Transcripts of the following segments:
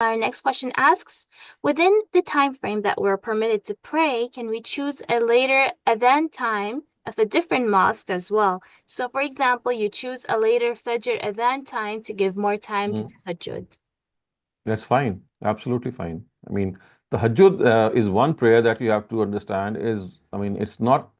Our next question asks, within the time frame that we're permitted to pray, can we choose a later adhan time of a different mosque as well? So, for example, you choose a later Fajr adhan time to give more time to Mm. tahajjud. That's fine. Absolutely fine. I mean, the Hajjud is one prayer that you have to understand is, I mean, it's not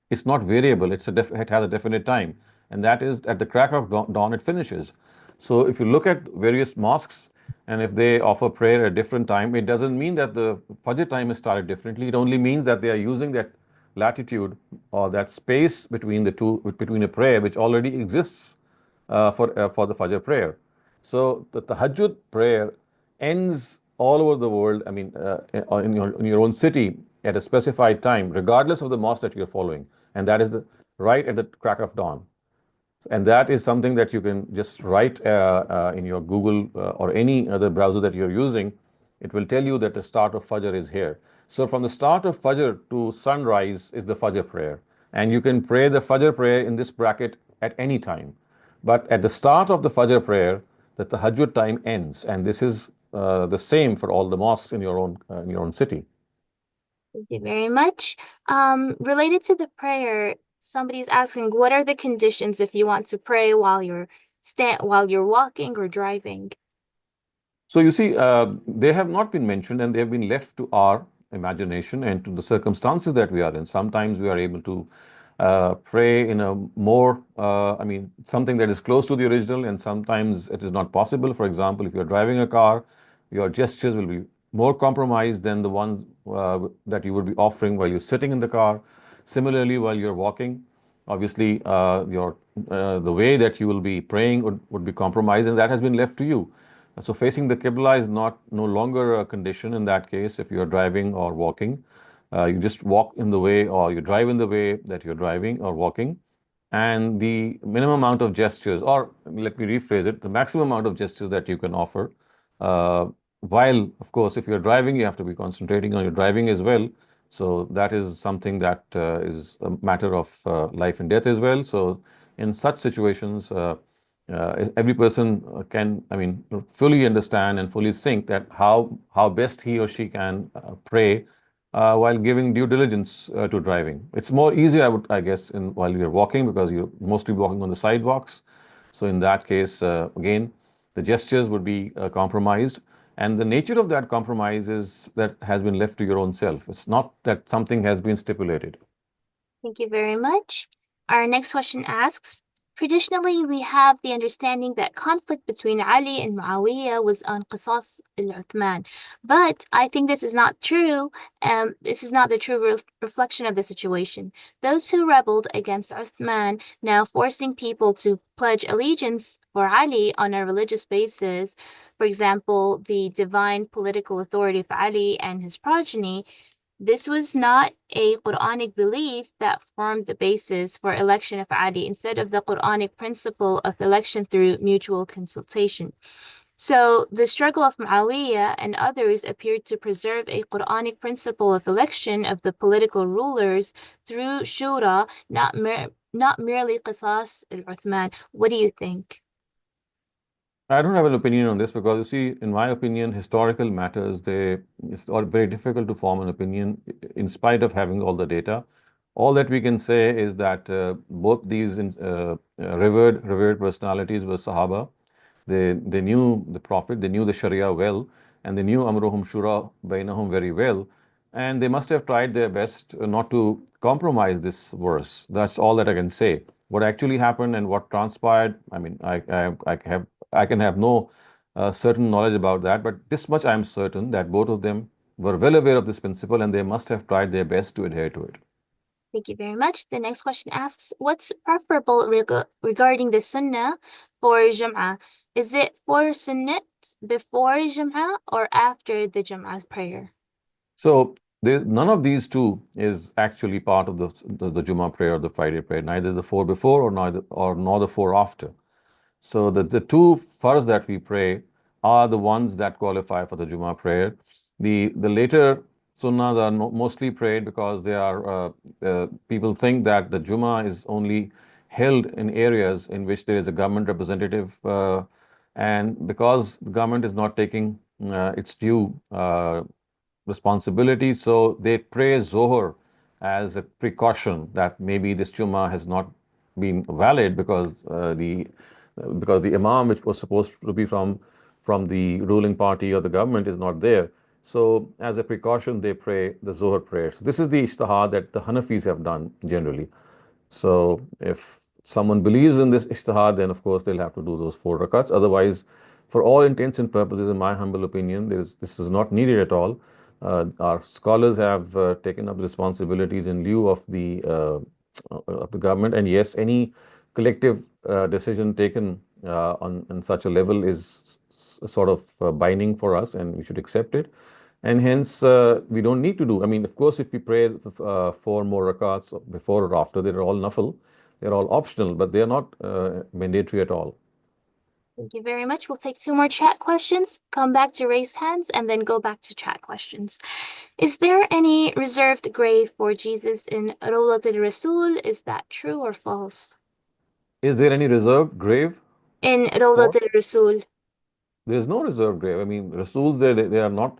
variable. It has a definite time, and that is at the crack of dawn it finishes. So if you look at various mosques and if they offer prayer at a different time, it doesn't mean that the Fajr time is started differently. It only means that they are using that latitude or that space between the two, between a prayer which already exists for the Fajr prayer. So the Tahajjud prayer ends all over the world. I mean, in your own city at a specified time, regardless of the mosque that you're following, and that is right at the crack of dawn. And that is something that you can just write in your Google or any other browser that you're using. It will tell you that the start of Fajr is here. So from the start of Fajr to sunrise is the Fajr prayer. And you can pray the Fajr prayer in this bracket at any time. But at the start of the Fajr prayer, the Tahajjud time ends. And this is the same for all the mosques in your own city. Thank you very much. Related to the prayer, somebody's asking, what are the conditions if you want to pray while you're walking or driving? So you see, they have not been mentioned and they have been left to our imagination and to the circumstances that we are in. Sometimes we are able to pray in a more, I mean, something that is close to the original, and sometimes it is not possible. For example, if you're driving a car, your gestures will be more compromised than the ones that you would be offering while you're sitting in the car. Similarly, while you're walking, obviously, the way that you will be praying would be compromised, and that has been left to you. So facing the Qibla is no longer a condition in that case if you're driving or walking. You just walk in the way or you drive in the way that you're driving or walking. And the minimum amount of gestures, or let me rephrase it, the maximum amount of gestures that you can offer. Uh, while, of course, if you're driving, you have to be concentrating on your driving as well. So that is something that is a matter of life and death as well. So in such situations, every person can, I mean, fully understand and fully think that how best he or she can pray while giving due diligence to driving. It's more easy, I guess, while you're walking because you're mostly walking on the sidewalks. So in that case, again, the gestures would be compromised. And the nature of that compromise is that has been left to your own self. It's not that something has been stipulated. Thank you very much. Our next question asks, traditionally, we have the understanding that conflict between Ali and Muawiyah was on Qisas al-Uthman. But I think this is not true. This is not the true reflection of the situation. Those who rebelled against Uthman, now forcing people to pledge allegiance for Ali on a religious basis, for example, the divine political authority of Ali and his progeny, this was not a Quranic belief that formed the basis for election of Ali instead of the Quranic principle of election through mutual consultation. So the struggle of Muawiyah and others appeared to preserve a Quranic principle of election of the political rulers through shura, not merely qisas al-Uthman. What do you think? I don't have an opinion on this because you see, in my opinion, historical matters, it's all very difficult to form an opinion in spite of having all the data. All that we can say is that both these revered personalities were Sahaba. They knew the Prophet, they knew the Sharia well, and they knew Amruhum Shura Bainahum very well. And they must have tried their best not to compromise this verse. That's all that I can say. What actually happened and what transpired, I mean, I can have no certain knowledge about that, but this much I'm certain that both of them were well aware of this principle and they must have tried their best to adhere to it. Thank you very much. The next question asks, what's preferable regarding the sunnah for Jum'ah? Is it for sunnat before Jum'ah or after the Jum'ah prayer? So none of these two is actually part of the Jummah prayer or the Friday prayer, neither the four before or nor the four after. So the two farz that we pray are the ones that qualify for the Jummah prayer. The later sunnahs are mostly prayed because they are people think that the Jummah is only held in areas in which there is a government representative, and because the government is not taking its due responsibility. So they pray Zohar as a precaution that maybe this Jummah has not been valid because the Imam, which was supposed to be from the ruling party or the government, is not there. So as a precaution, they pray the Zohar prayer. So this is the ijtihad that the Hanafis have done generally. So if someone believes in this ijtihad, then of course they'll have to do those 4 rakats. Otherwise, for all intents and purposes, in my humble opinion, this is not needed at all. Our scholars have taken up responsibilities in lieu of the government, and yes, any collective decision taken on such a level is sort of binding for us, and we should accept it. And hence, we don't need to do. I mean, of course, if we pray 4 more rakats before or after, they're all nafil, they're all optional, but they are not mandatory at all. Thank you very much. We'll take 2 more chat questions, come back to raised hands, and then go back to chat questions. Is there any reserved grave for Jesus in Rawlat al-Rasul? Is that true or false? Is there any reserved grave? In Rawlat al-Rasul. There's no reserved grave. I mean, Rasuls, they are not,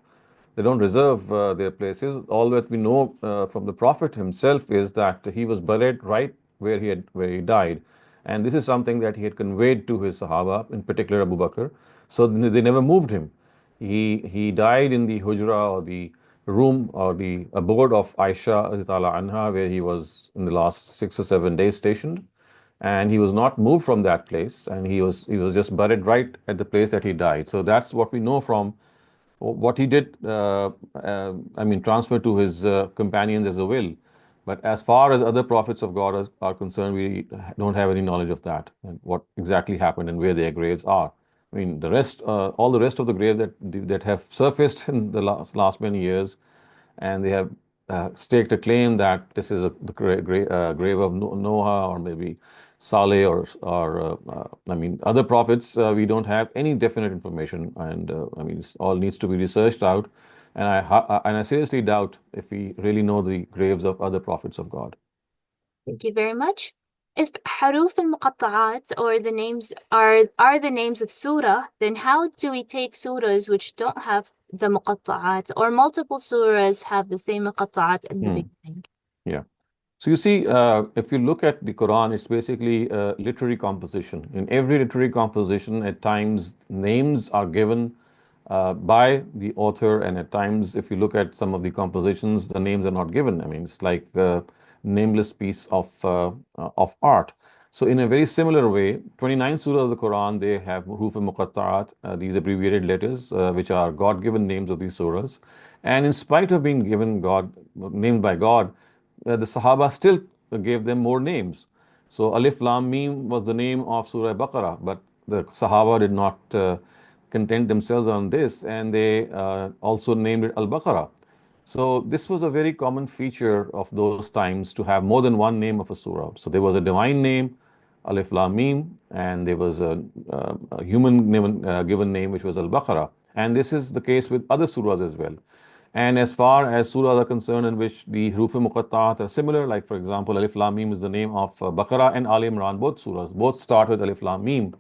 they don't reserve their places. All that we know from the Prophet himself is that he was buried right where he died. And this is something that he had conveyed to his Sahaba, in particular Abu Bakr. So they never moved him. He died in the hujra, or the room, or the abode of Aisha radiallahu anha, where he was in the last 6 or 7 days stationed, and he was not moved from that place, and he was just buried right at the place that he died. So that's what we know from what he did. I mean, transfer to his companions as a will. But as far as other prophets of God are concerned, we don't have any knowledge of that and what exactly happened and where their graves are. I mean, all the rest of the graves that have surfaced in the last many years, and they have staked a claim that this is the grave of Noah, or maybe Saleh, or I mean, other prophets. We don't have any definite information, and I mean, it all needs to be researched out. And I seriously doubt if we really know the graves of other prophets of God. Thank you very much. If حروف المقطعات or the names are the names of surah, then how do we take surahs which don't have the muqatta'at, or multiple surahs have the same muqatta'at in the beginning? Yeah. So you see, if you look at the Quran, it's basically a literary composition. In every literary composition, at times names are given by the author, and at times, if you look at some of the compositions, the names are not given. I mean, it's like a nameless piece of art. So in a very similar way, 29 surahs of the Quran, they have huruf muqatta'at, these abbreviated letters, which are God-given names of these surahs. And in spite of being given named by God, the Sahaba still gave them more names. So Alif Lam Mim was the name of Surah Baqarah, but the Sahaba did not content themselves on this, and they also named it Al-Baqarah. So this was a very common feature of those times, to have more than one name of a surah. So there was a divine name, Alif Lam Mim, and there was a human given name, which was Al-Baqarah. And this is the case with other surahs as well. And as far as surahs are concerned in which the huruf muqatta'at are similar, like for example, Alif Lam Mim is the name of Baqarah and Al Imran, both surahs, both start with Alif Lam Mim.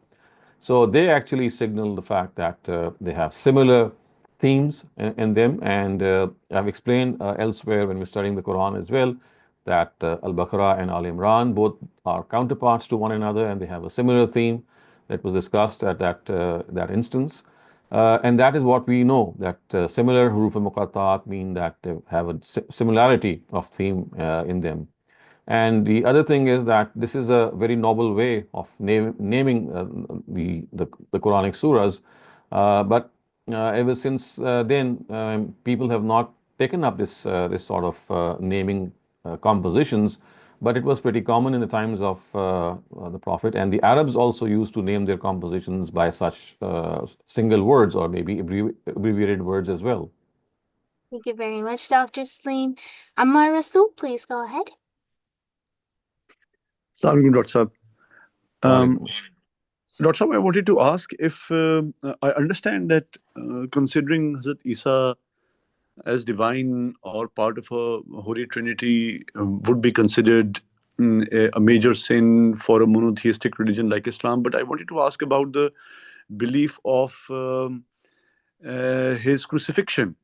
So they actually signal the fact that they have similar themes in them. And I've explained elsewhere when we're studying the Quran as well, that Al-Baqarah and Al-Imran both are counterparts to one another, and they have a similar theme that was discussed at that instance. And that is what we know, that similar huruf muqatta'at mean that they have a similarity of theme in them. And the other thing is that this is a very noble way of naming the Quranic surahs. But ever since then, people have not taken up this sort of naming compositions. But it was pretty common in the times of the Prophet. And the Arabs also used to name their compositions by such single words, or maybe abbreviated words as well. Thank you very much, Dr. Saleem. Ammar Rasul, please go ahead. Assalamualaikum, Dr. Saab. Walaikum. Dr. Saab, I wanted to ask if I understand that considering Hazrat Isa as divine or part of a Holy Trinity would be considered a major sin for a monotheistic religion like Islam. But I wanted to ask about the belief of his crucifixion.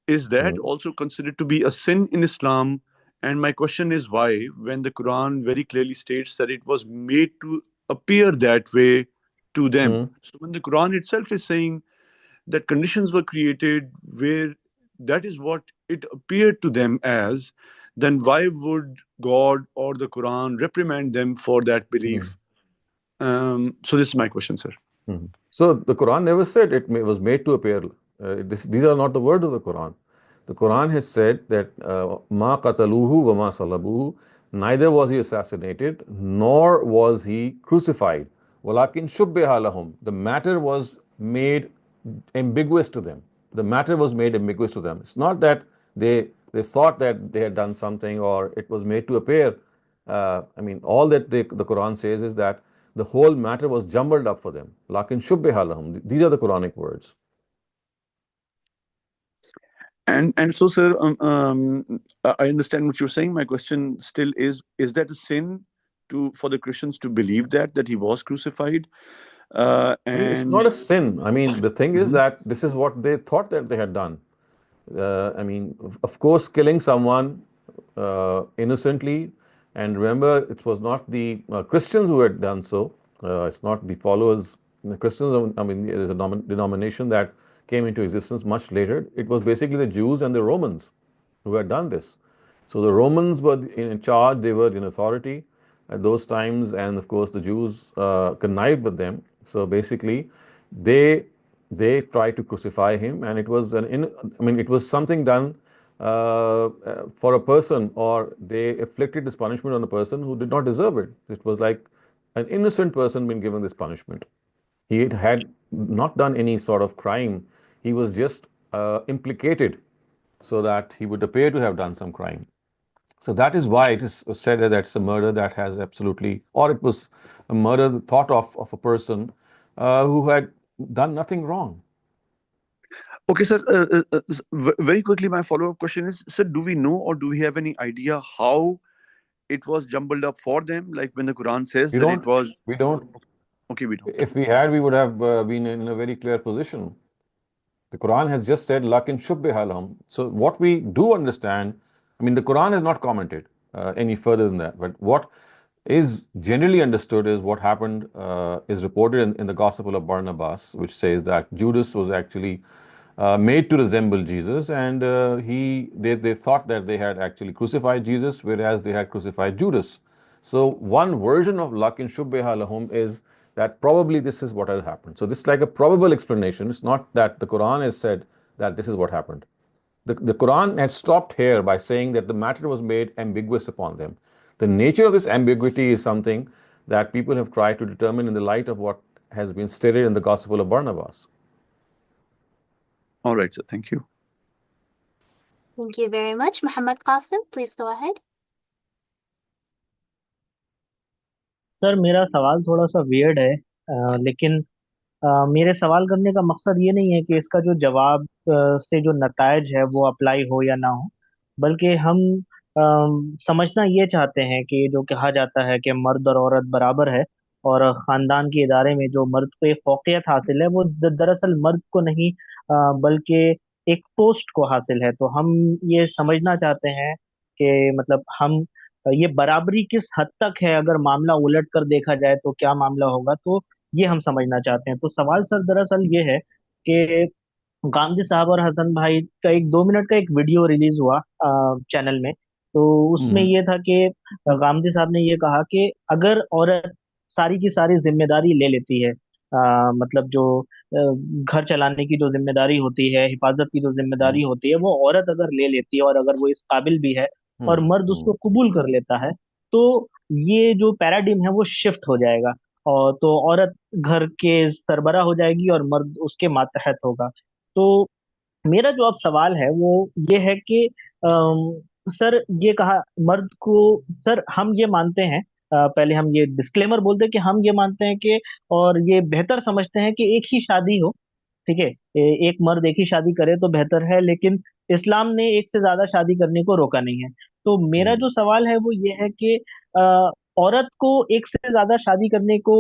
Is that Mm, also considered to be a sin in Islam? And my question is why, when the Quran very clearly states that it was made to appear that way to them. mm, So when the Quran itself is saying that conditions were created where that is what it appeared to them as, then why would God or the Quran reprimand them for that mm, belief? So this is my question, sir. mm. So the Quran never said was made to appear. These are not the words of the Quran. The Quran has said that ma qataluhu wa ma salabuhu. Neither was he assassinated, nor was he crucified. Walakin shubbiha lahum. The matter was made ambiguous to them. The matter was made ambiguous to them. It's not that they thought that they had done something or it was made to appear. I mean, all that the Quran says is that the whole matter was jumbled up for them. Lakin shubbiha lahum. These are the Quranic words. And so, sir, I understand what you're saying. My question still is that a sin to for the Christians to believe that he was crucified? I mean, it's not And a sin. I mean, the thing is Mhm. that this is what they thought that they had done. I mean, of course, killing someone innocently, and remember, it was not the Christians who had done so. It's not the followers, the Christians. I mean, there is a denomination that came into existence much later. It was basically the Jews and the Romans who had done this. So the Romans were in charge; they were in authority at those times, and of course, the Jews connived with them. So basically, they they tried to crucify him, and it was I mean, it was something done for a person, or they inflicted this punishment on a person who did not deserve it. It was like an innocent person being given this punishment. He had not done any sort of crime. He was just implicated so that he would appear to have done some crime. So that is why it is said that it's a murder that has absolutely, or it was a murder thought of a person who had done nothing wrong. Okay, sir. Very quickly, my follow-up question is, sir, do we know or do we have any idea how it was jumbled up for them? Like when the Quran says We that it don't, was. we don't. Okay, we don't. If we had, we would have been in a very clear position. The Quran has just said, "Lakin shubbiha lahum." So what we do understand, I mean, the Quran has not commented any further than that. But what is generally understood is what happened is reported in the Gospel of Barnabas, which says that Judas was actually made to resemble Jesus, and they thought that they had actually crucified Jesus, whereas they had crucified Judas. So one version of lakin shubbeha lahum is that probably this is what had happened. So this is like a probable explanation. It's not that the Quran has said that this is what happened. The Quran has stopped here by saying that the matter was made ambiguous upon them. The nature of this ambiguity is something that people have tried to determine in the light of what has been stated in the Gospel of Barnabas. All right, sir. Thank you. Thank you very much. Muhammad Qasim, please go ahead. Sir मेरा सवाल थोड़ा सा weird है लेकिन मेरे सवाल करने का मकसद ये नहीं है कि इसका जो जवाब से जो नतायज है वो अप्लाई हो या ना हो, बल्कि हम समझना ये चाहते हैं कि जो कहा जाता है कि मर्द और औरत बराबर है, और खानदान के इदारे में जो मर्द को एक फौकियत हासिल है वो दरअसल मर्द को नहीं बल्कि एक पोस्ट को हासिल है। तो हम ये समझना चाहते हैं कि मतलब हम ये बराबरी किस हद तक है, अगर मामला उलट कर देखा जाए तो क्या मामला होगा, तो ये हम समझना चाहते हैं। तो सवाल सर दरअसल ये है कि गांधी साहब और हसन भाई का एक 2 मिनट का एक वीडियो रिलीज हुआ चैनल में। तो उसमें Mhm. ये था कि गांधी साहब ने ये कहा कि अगर औरत सारी की सारी जिम्मेदारी ले लेती है, मतलब जो घर चलाने की जो जिम्मेदारी होती है, हिफाजत की जो जिम्मेदारी Mhm. होती है, वो औरत अगर ले लेती है और अगर वो इस काबिल भी है और Mhm. मर्द उसको Mhm. कबूल कर लेता है, तो ये जो पैराडिम है वो शिफ्ट हो जाएगा। और तो औरत घर के सरबरा हो जाएगी और मर्द उसके मातहत होगा। तो मेरा जो अब सवाल है वो ये है कि सर ये कहा मर्द को, सर हम ये मानते हैं, पहले हम ये डिस्क्लेमर बोलते हैं कि हम ये मानते हैं कि और ये बेहतर समझते हैं कि एक ही शादी हो, ठीक है, एक मर्द एक ही शादी करे तो बेहतर है, लेकिन इस्लाम ने एक से ज्यादा शादी करने को रोका नहीं है। तो मेरा Mhm. जो सवाल है वो ये है कि औरत को एक से ज्यादा शादी करने को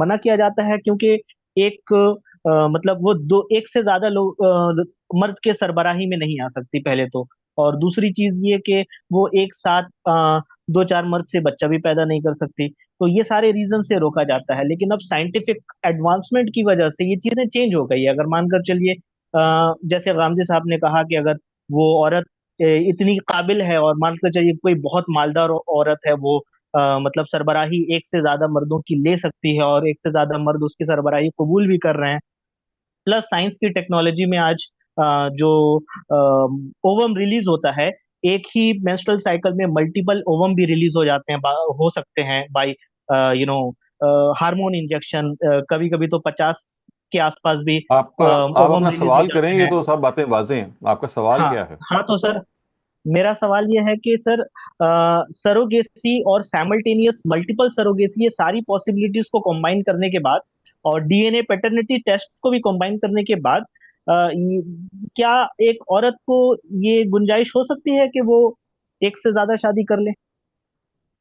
मना किया जाता है क्योंकि एक مطلب وہ دو ایک سے زیادہ لوگ مرد کے سربراہی میں نہیں آ سکتی پہلے تو. اور دوسری چیز یہ کہ وہ ایک ساتھ دو چار مرد سے بچہ بھی پیدا نہیں کر سکتی. تو یہ سارے ریزن سے روکا جاتا ہے. لیکن اب سائنٹیفک ایڈوانسمنٹ کی وجہ سے یہ چیزیں چینج ہو گئی ہے. اگر مان کر چلیے جیسے غامدی صاحب نے کہا کہ اگر وہ عورت اتنی قابل ہے، اور مان کر چلیے کوئی بہت مالدار عورت ہے، وہ مطلب سربراہی ایک سے زیادہ مردوں کی لے سکتی ہے، اور ایک سے زیادہ مرد اس کی سربراہی قبول بھی کر رہے ہیں. پلس سائنس کی ٹیکنالوجی میں آج جو اووم ریلیز ہوتا ہے، ایک ہی مینسٹرل سائیکل میں ملٹیپل اووم بھی ریلیز ہو جاتے ہیں، ہو سکتے ہیں بائی یو نو ہارمون انجیکشن. کبھی کبھی تو 50 کے آس پاس بھی آپ اووم اپنا ریلیز ہو سوال کریں، جاتے یہ ہیں. تو سب باتیں واضح ہیں. آپ کا سوال ہاں کیا ہے؟ ہاں تو سر میرا سوال یہ ہے کہ سر سروگیسی اور سیملٹینیس ملٹیپل سروگیسی، یہ ساری پاسبلٹیز کو کمبائن کرنے کے بعد، اور ڈی این اے پیٹرنٹی ٹیسٹ کو بھی کمبائن کرنے کے بعد، کیا ایک عورت کو یہ گنجائش ہو سکتی ہے کہ وہ ایک سے زیادہ شادی کر لے؟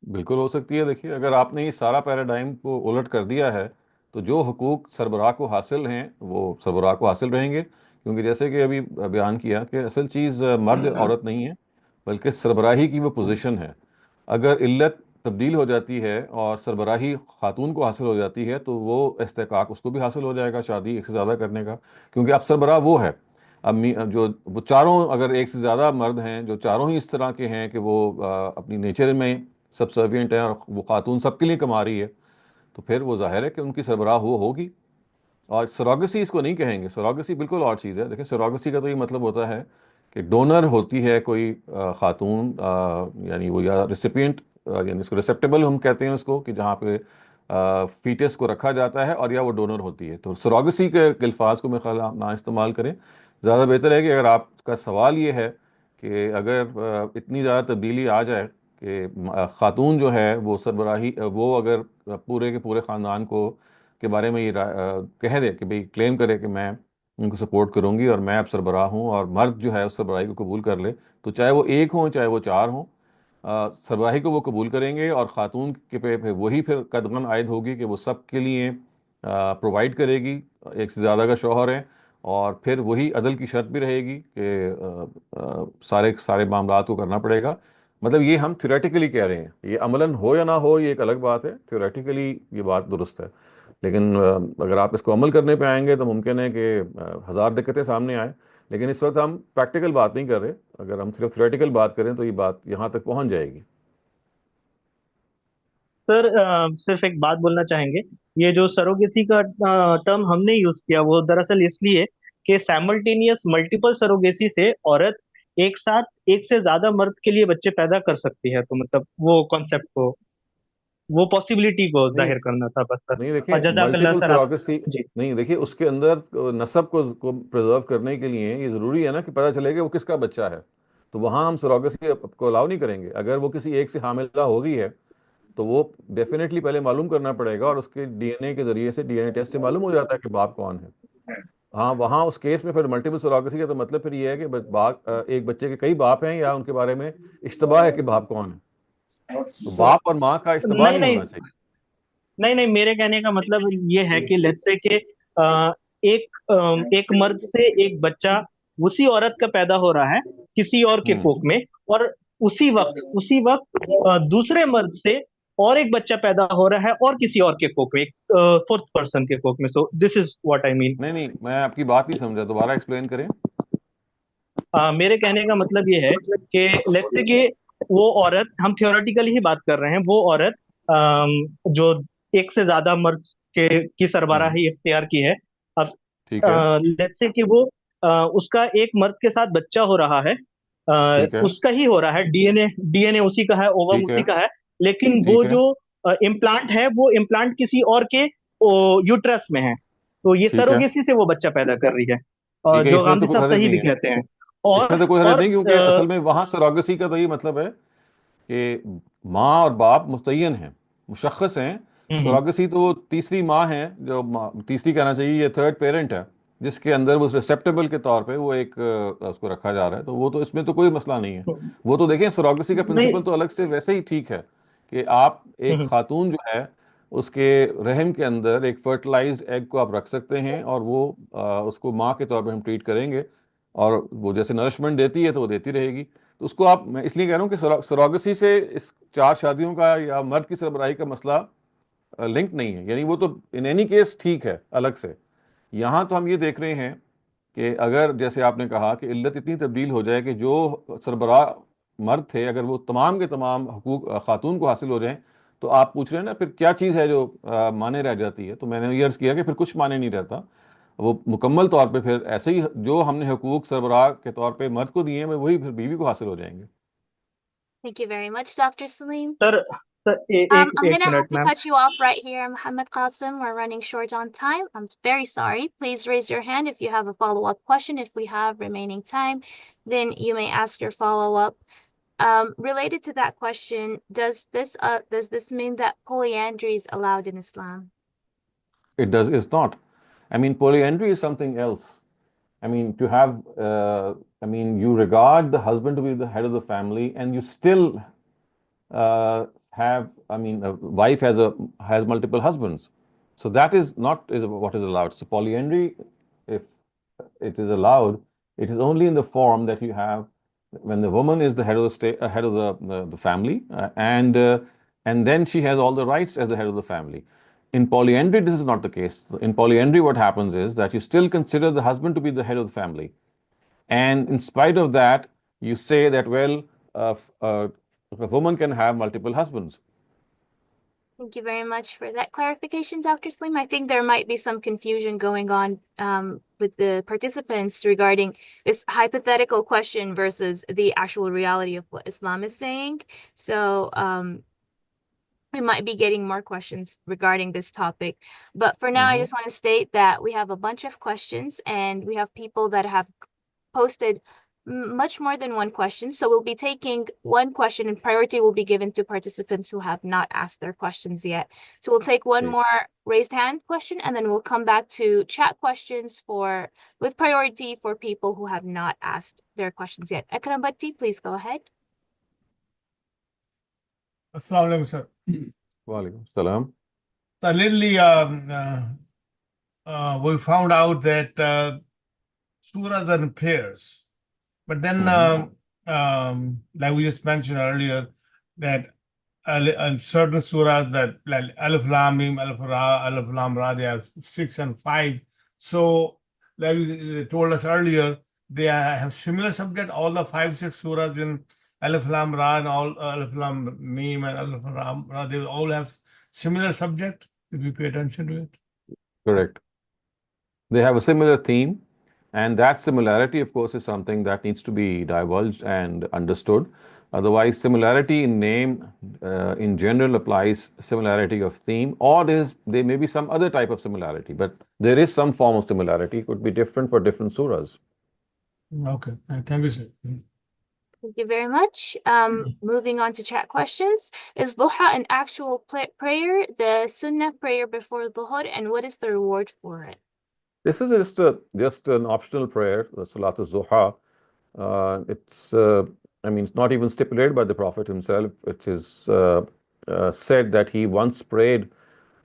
بالکل ہو سکتی ہے. دیکھیے، اگر آپ نے یہ سارا پیراڈائم کو الٹ کر دیا ہے تو جو حقوق سربراہ کو حاصل ہیں وہ سربراہ کو حاصل رہیں گے. کیونکہ جیسے کہ ابھی بیان کیا کہ اصل چیز مرد عورت نہیں ہے، بلکہ سربراہی کی وہ پوزیشن ہے. اگر علت تبدیل ہو جاتی ہے اور سربراہی خاتون کو حاصل ہو جاتی ہے تو وہ استحقاق اس کو بھی حاصل ہو جائے گا شادی ایک سے زیادہ کرنے کا. کیونکہ اب سربراہ وہ ہے. اب جو وہ چاروں، اگر ایک سے زیادہ مرد ہیں جو چاروں ہی اس طرح کے ہیں کہ وہ اپنی نیچر میں سبسروینٹ ہے اور وہ خاتون سب کے لیے کما رہی ہے، تو پھر وہ ظاہر ہے کہ ان کی سربراہ وہ ہوگی. اور سروگسی اس کو نہیں کہیں گے. سروگسی بالکل اور چیز ہے. دیکھیں، سروگسی کا تو یہ مطلب ہوتا ہے کہ ڈونر ہوتی ہے کوئی خاتون، یعنی وہ یا ریسیپینٹ، یعنی اس کو ریسیپٹیبل ہم کہتے ہیں اس کو، کہ جہاں پہ فیٹس کو رکھا جاتا ہے، اور یا وہ ڈونر ہوتی ہے. تو سروگسی کے الفاظ کو میرے خیال آپ نہ استعمال کریں. زیادہ بہتر ہے کہ اگر آپ کا سوال یہ ہے کہ اگر اتنی زیادہ تبدیلی آ جائے کہ خاتون جو ہے وہ سربراہی، وہ اگر پورے کے پورے خاندان کو کے بارے میں یہ کہہ دے کہ بھئی کلیم کرے کہ میں ان کو سپورٹ کروں گی اور میں اب سربراہ ہوں، اور مرد جو ہے اس سربراہی کو قبول کر لے، تو چاہے وہ ایک ہوں چاہے وہ چار ہوں، سربراہی کو وہ قبول کریں گے. اور خاتون کے پہ وہی پھر قدغن عائد ہوگی کہ وہ سب کے لیے پرووائڈ کرے گی، ایک سے زیادہ کا شوہر ہے. اور پھر وہی عدل کی شرط بھی رہے گی کہ سارے معاملات کو کرنا پڑے گا. مطلب یہ ہم تھیوریٹیکلی کہہ رہے ہیں، یہ عملاً ہو یا نہ ہو یہ ایک الگ بات ہے. تھیوریٹیکلی یہ بات درست ہے، لیکن اگر آپ اس کو عمل کرنے پہ آئیں گے تو ممکن ہے کہ ہزار دقتیں سامنے آئیں. لیکن اس وقت ہم پریکٹیکل بات نہیں کر رہے. اگر ہم صرف تھیوریٹیکل بات کریں تو یہ بات یہاں تک پہنچ جائے گی. سر صرف ایک بات بولنا چاہیں گے. یہ جو سروگیسی کا ٹرم ہم نے یوز کیا، وہ دراصل اس لیے کہ سیملٹینیس ملٹیپل سروگیسی سے عورت ایک ساتھ ایک سے زیادہ مرد کے لیے بچے پیدا کر سکتی ہے. تو مطلب وہ کانسیپٹ کو، وہ پاسبلٹی کو نہیں ظاہر کرنا تھا بس سر. نہیں، اور دیکھیں، جزاک اللہ ملٹیپل سر آپ. سروگیسی جی. نہیں، دیکھیے اس کے اندر نسب کو پرزرو کرنے کے لیے یہ ضروری ہے نا کہ پتہ چلے کہ وہ کس کا بچہ ہے. تو وہاں ہم سروگیسی کو الاؤ نہیں کریں گے. اگر وہ کسی ایک سے حاملہ ہو گئی ہے تو وہ ڈیفینیٹلی پہلے معلوم کرنا پڑے گا، اور اس کے ڈی این اے کے ذریعے سے ڈی این اے ٹیسٹ سے معلوم ہو جاتا ہے کہ باپ کون ہے. ہاں، وہاں اس کیس میں پھر ملٹیپل سروگیسی کا تو مطلب پھر یہ ہے کہ ایک بچے کے کئی باپ ہیں، یا ان کے بارے میں اشتباہ ہے کہ باپ کون ہے. تو باپ اور ماں کا اشتباہ نہیں نہیں نہیں ہونا چاہیے. نہیں نہیں، میرے کہنے کا مطلب یہ ہے کہ لیٹس سے کہ ایک مرد سے ایک بچہ اسی عورت کا پیدا ہو رہا ہے کسی اور کے ہوں کوکھ میں، اور اسی وقت دوسرے مرد سے اور ایک بچہ پیدا ہو رہا ہے اور کسی اور کے کوکھ میں، فورتھ پرسن کے کوکھ میں. سو دس از واٹ آئی مین. نہیں نہیں، میں آپ کی بات نہیں سمجھا، دوبارہ ایکسپلین کریں. میرے کہنے کا مطلب یہ ہے کہ لیٹس سے کہ وہ عورت، ہم تھیوریٹیکلی ہی بات کر رہے ہیں، وہ عورت جو ایک سے زیادہ مرد کی ہوں سربراہی اختیار کی ہے. اب ٹھیک ہے. لیٹس سے کہ وہ اس کا ایک مرد کے ساتھ بچہ ہو رہا ہے، ٹھیک ہے. اس کا ہی ہو رہا ہے، ڈی این اے اسی کا ہے، اووم ٹھیک ہے. اسی کا ہے. لیکن وہ ٹھیک ہے. جو امپلانٹ ہے، وہ امپلانٹ کسی اور کے یوٹرس میں ہے. تو یہ ٹھیک ہے. سروگیسی سے وہ بچہ پیدا کر رہی ہے، اور ٹھیک ہے، جو اس میں غامدی تو کوئی صاحب حرج صحیح بھی نہیں ہے. کہتے ہیں. اس اور میں تو کوئی حرج اور نہیں، کیونکہ اصل میں وہاں سروگسی کا تو یہ مطلب ہے کہ ماں اور باپ متعین ہیں، مشخص ہیں. ہوں سروگسی تو وہ تیسری ماں ہے، جو تیسری کہنا چاہیے، یہ تھرڈ پیرنٹ ہے، جس کے اندر وہ ریسیپٹیبل کے طور پہ وہ ایک اس کو رکھا جا رہا ہے. تو وہ تو اس میں تو کوئی مسئلہ نہیں ہے. ہوں. وہ تو دیکھیں، سروگسی کا نہیں. پرنسپل تو الگ سے ویسے ہی ٹھیک ہے کہ آپ ایک ہوں خاتون جو ہے उसके रहम के अंदर एक फर्टिलाइज्ड एग को आप रख सकते हैं और वो उसको माँ के तौर पे हम ट्रीट करेंगे और वो जैसे नरिशमेंट देती है तो वो देती रहेगी। तो उसको आप, मैं इसलिए कह रहा हूँ कि सरोगेसी से इस 4 शादियों का या मर्द की सरबराही का मसला लिंक नहीं है, यानी वो तो इन एनी केस ठीक है अलग से। यहाँ तो हम ये देख रहे हैं कि अगर जैसे आपने कहा कि इल्लत इतनी तब्दील हो जाए कि जो सरबराह मर्द थे अगर वो तमाम के तमाम हकूक खातून को हासिल हो जाएं, तो आप पूछ रहे हैं ना फिर क्या चीज़ है जो माने रह जाती है। तो मैंने ये अर्ज़ किया कि फिर कुछ माने नहीं रहता, वो मुकम्मल तौर पे फिर ऐसे ही जो हमने हकूक सरबराह के तौर पे मर्द को दिए हैं वही फिर बीवी को हासिल हो जाएंगे। Thank you very much, Dr. Saleem. Sir sir एक I'm एक gonna have minute to ma'am. cut you off right here, Muhammad Qasim. We're running short on time. I'm very sorry. Please raise your hand if you have a follow-up question. If we have remaining time, then you may ask your follow-up. Related to that question, does this mean that polyandry is allowed in Islam? It's not. I mean, polyandry is something else. I mean, to have, you regard the husband to be the head of the family, and you still a wife has multiple husbands. So that is not is what is allowed. So polyandry, if it is allowed, it is only in the form that you have when the woman is the head of the state, head of the family, and then she has all the rights as the head of the family. In polyandry, this is not the case. In polyandry, what happens is that you still consider the husband to be the head of the family, and in spite of that, you say that, well, a woman can have multiple husbands. Thank you very much for that clarification, Dr. Saleem. I think there might be some confusion going on with the participants regarding this hypothetical question versus the actual reality of what Islam is saying. So we might be getting more questions regarding this topic. But for now, I just want to state that we have a bunch of questions and we have people that have posted much more than one question. So we'll be taking one question and priority will be given to participants who have not asked their questions yet. So we'll take one Okay. more raised hand question and then we'll come back to chat questions with priority for people who have not asked their questions yet. Akram Bhatti, please go ahead. Assalamu alaikum, sir. Walaikum salam. So lately, we found out that surahs are in pairs, but then, like we just mentioned earlier, that certain surahs that like Alif Lam Mim, Alif Ra, Alif Lam Ra, they are 6 and 5. So, like you told us earlier, they have similar subject. All the 5, 6 surahs in Alif Lam Ra and all Alif Lam Mim and Alif Lam Ra, they all have similar subject if you pay attention to it. Correct. They have a similar theme, and that similarity, of course, is something that needs to be divulged and understood. Otherwise, similarity in name in general applies similarity of theme, or there may be some other type of similarity, but there is some form of similarity. It could be different for different surahs. Okay, thank you, sir. Thank you very much. Moving on to chat questions. Is Duha an actual prayer, the Sunnah prayer before Dhuhr, and what is the reward for it? This is just an optional prayer, the Salatul Zuha. It's not even stipulated by the Prophet himself. It is said that he once prayed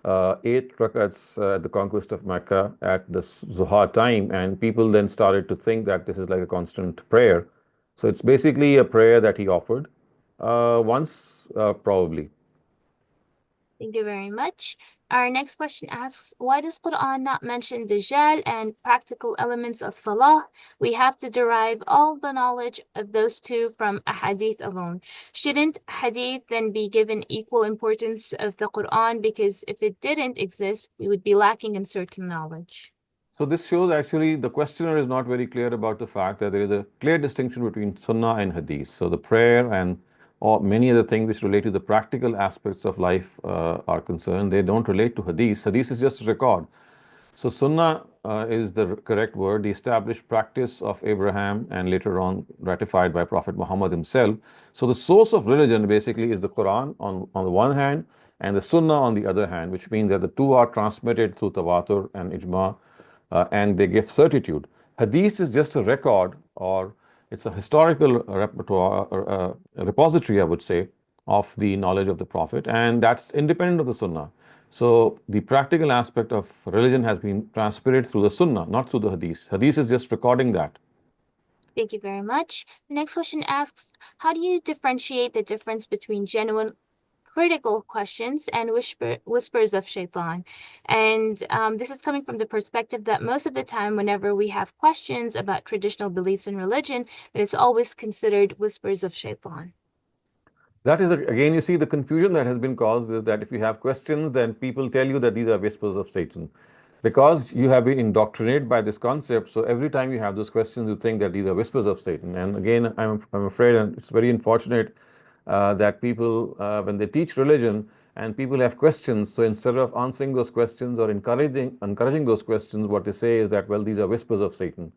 8 rakats at the conquest of Mecca at the Zuha time, and people then started to think that this is like a constant prayer. So it's basically a prayer that he offered once, probably. Thank you very much. Our next question asks, why does Quran not mention Dajjal and practical elements of Salah? We have to derive all the knowledge of those two from a hadith alone. Shouldn't hadith then be given equal importance of the Quran? Because if it didn't exist, we would be lacking in certain knowledge. So this shows actually the questioner is not very clear about the fact that there is a clear distinction between Sunnah and Hadith. So the prayer and or many other things which relate to the practical aspects of life are concerned. They don't relate to Hadith. Hadith is just a record. So Sunnah is the correct word, the established practice of Abraham and later on ratified by Prophet Muhammad himself. So the source of religion basically is the Quran on the one hand and the Sunnah on the other hand, which means that the two are transmitted through Tawatur and Ijma, and they give certitude. Hadith is just a record, or it's a historical repository, I would say, of the knowledge of the Prophet, and that's independent of the Sunnah. So the practical aspect of religion has been transpired through the Sunnah, not through the Hadith. Hadith is just recording that. Thank you very much. The next question asks, how do you differentiate the difference between genuine critical questions and whispers of shaitan? And this is coming from the perspective that most of the time, whenever we have questions about traditional beliefs in religion, that it's always considered whispers of shaitan. That is, again, you see, the confusion that has been caused is that if you have questions, then people tell you that these are whispers of Satan. Because you have been indoctrinated by this concept, so every time you have those questions, you think that these are whispers of Satan. And again, I'm afraid, and it's very unfortunate that people, when they teach religion and people have questions, so instead of answering those questions or encouraging those questions, what they say is that, well, these are whispers of Satan.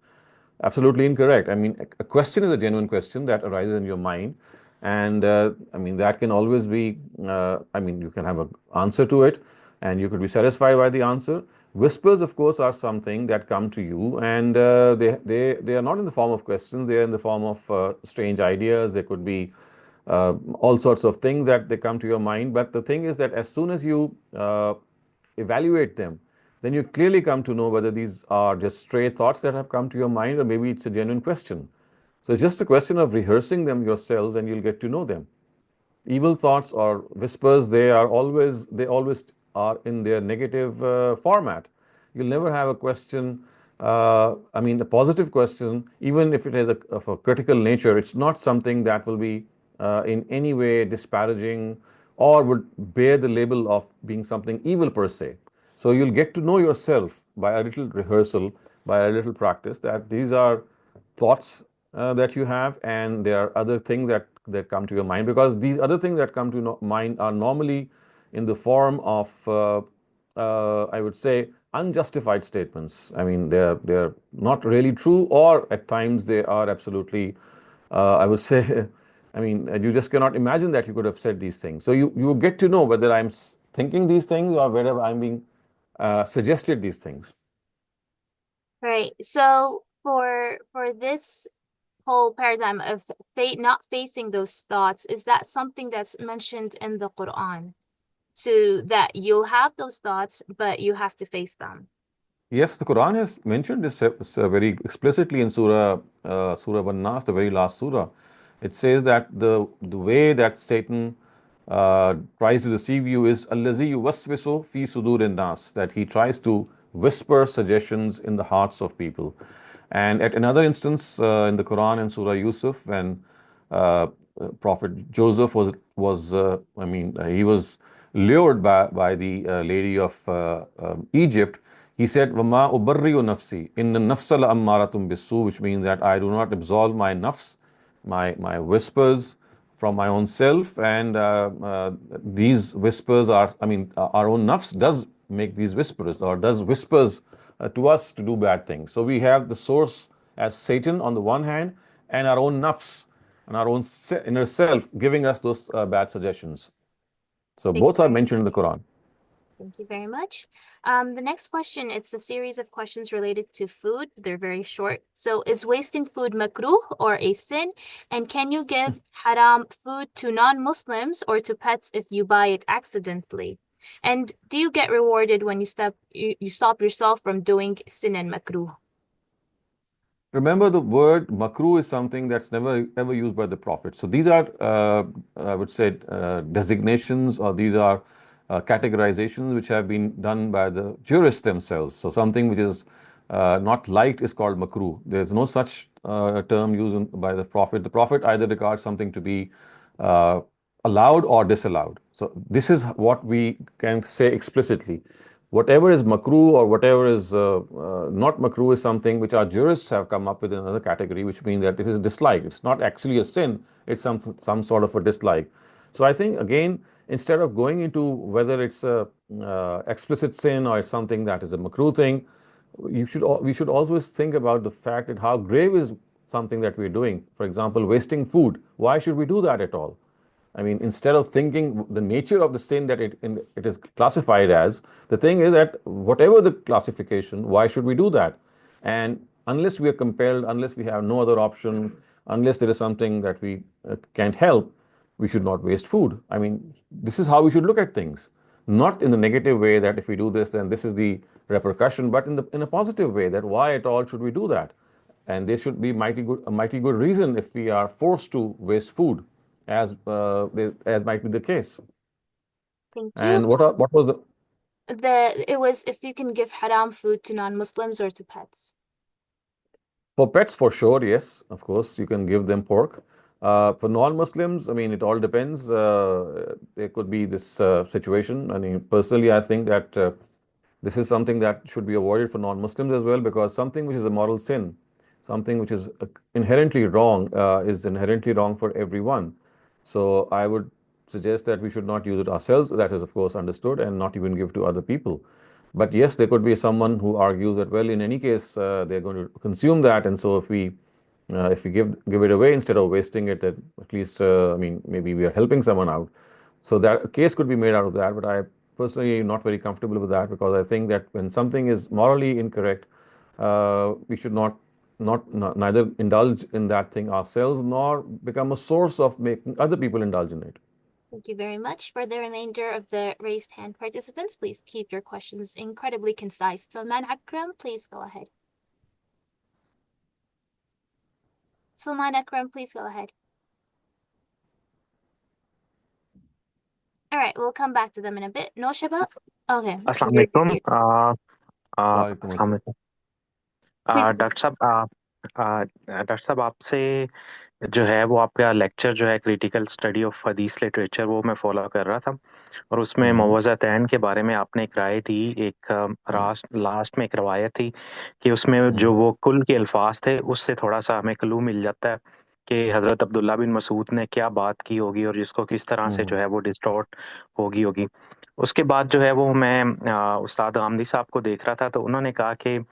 Absolutely incorrect. I mean, a question is a genuine question that arises in your mind. And I mean, that can always be, I mean, you can have an answer to it and you could be satisfied by the answer. Whispers, of course, are something that come to you, and they are not in the form of questions, they are in the form of strange ideas. They could be all sorts of things that they come to your mind. But the thing is that as soon as you evaluate them, then you clearly come to know whether these are just stray thoughts that have come to your mind or maybe it's a genuine question. So it's just a question of rehearsing them yourselves and you'll get to know them. Evil thoughts or whispers, they always are in their negative format. You'll never have a question, I mean, a positive question, even if it is of a critical nature, it's not something that will be in any way disparaging or would bear the label of being something evil per se. So you'll get to know yourself by a little rehearsal, by a little practice, that these are thoughts that you have, and there are other things that come to your mind, because these other things that come to mind are normally in the form of, I would say, unjustified statements. I mean, they're not really true, or at times they are absolutely, I would say, I mean, you just cannot imagine that you could have said these things. So you get to know whether I'm thinking these things or whether I'm being suggested these things. Right. So for this whole paradigm of not facing those thoughts, is that something that's mentioned in the Quran? So that you'll have those thoughts, but you have to face them. Yes, the Quran has mentioned this very explicitly in Surah An-Nas, the very last surah. It says that the way that Satan tries to deceive you is allazi yuwaswisu fi sudurin nas, that he tries to whisper suggestions in the hearts of people. And at another instance in the Quran, in Surah Yusuf, when Prophet Joseph he was lured by the lady of Egypt. He said, "Wama ubarriu nafsi, inna nafsa la ammaratum bisu," which means that I do not absolve my nafs, my whispers from my own self. And these whispers are, I mean, our own nafs does make these whispers, or does whispers to us to do bad things. So we have the source as Satan on the one hand, and our own nafs and our own inner self giving us those bad suggestions. So both are mentioned in the Quran. Thank you very much. The next question, it's a series of questions related to food. They're very short. So is wasting food makruh or a sin? And can you give haram food to non-Muslims or to pets if you buy it accidentally? And do you get rewarded when you stop yourself from doing sin and makruh? Remember, the word makruh is something that's never ever used by the Prophet. So these are, I would say, designations, or these are categorizations which have been done by the jurists themselves. So something which is not liked is called makruh. There's no such term used by the Prophet. The Prophet either regards something to be allowed or disallowed. So this is what we can say explicitly. Whatever is makruh or whatever is not makruh is something which our jurists have come up with in another category, which means that it is disliked. It's not actually a sin, it's some sort of a dislike. So I think, again, instead of going into whether it's a explicit sin or it's something that is a makruh thing, we should always think about the fact that how grave is something that we're doing. For example, wasting food. Why should we do that at all? I mean, instead of thinking the nature of the sin that it is classified as, the thing is that whatever the classification, why should we do that? And unless we are compelled, unless we have no other option, unless there is something that we can't help, we should not waste food. I mean, this is how we should look at things. not in the negative way that if we do this, then this is the repercussion, but in a positive way, that why at all should we do that? And there should be a mighty good reason if we are forced to waste food, as might be the case. Thank you. And what was the It was if you can give haram food to non-Muslims or to pets. For pets, for sure, yes, of course, you can give them pork. For non-Muslims, I mean, it all depends. There could be this situation. I mean, personally, I think that this is something that should be avoided for non-Muslims as well, because something which is a moral sin, something which is inherently wrong, is inherently wrong for everyone. So I would suggest that we should not use it ourselves. That is, of course, understood, and not even give to other people. But yes, there could be someone who argues that, well, in any case, they're going to consume that, and so if we give it away instead of wasting it, at least, I mean, maybe we are helping someone out. So that a case could be made out of that. But I personally am not very comfortable with that, because I think that when something is morally incorrect, we should neither indulge in that thing ourselves nor become a source of making other people indulge in it. Thank you very much. For the remainder of the raised hand participants, please keep your questions incredibly concise. Salman Akram, please go ahead. Salman Akram, please go ahead. All right, we'll come back to them in a bit. No Shaba? Okay. Assalamu alaikum. Waalaikum Assalamu alaikum. Please. Doctor साहब आपसे जो है वो आपका lecture जो है critical study of हदीस literature वो मैं फॉलो कर रहा था, और उसमें मुवज़्ज़तैन के बारे में आपने एक राय दी, एक लास्ट में एक रवायत थी कि उसमें जो वो कुल के अल्फाज थे उससे थोड़ा सा हमें क्लू मिल जाता है कि हज़रत अब्दुल्ला बिन मसूद ने क्या बात की होगी और जिसको किस तरह से जो है वो डिस्टॉर्ट होगी। उसके बाद जो है वो मैं उस्ताद गामदी साहब को देख रहा था, तो उन्होंने कहा कि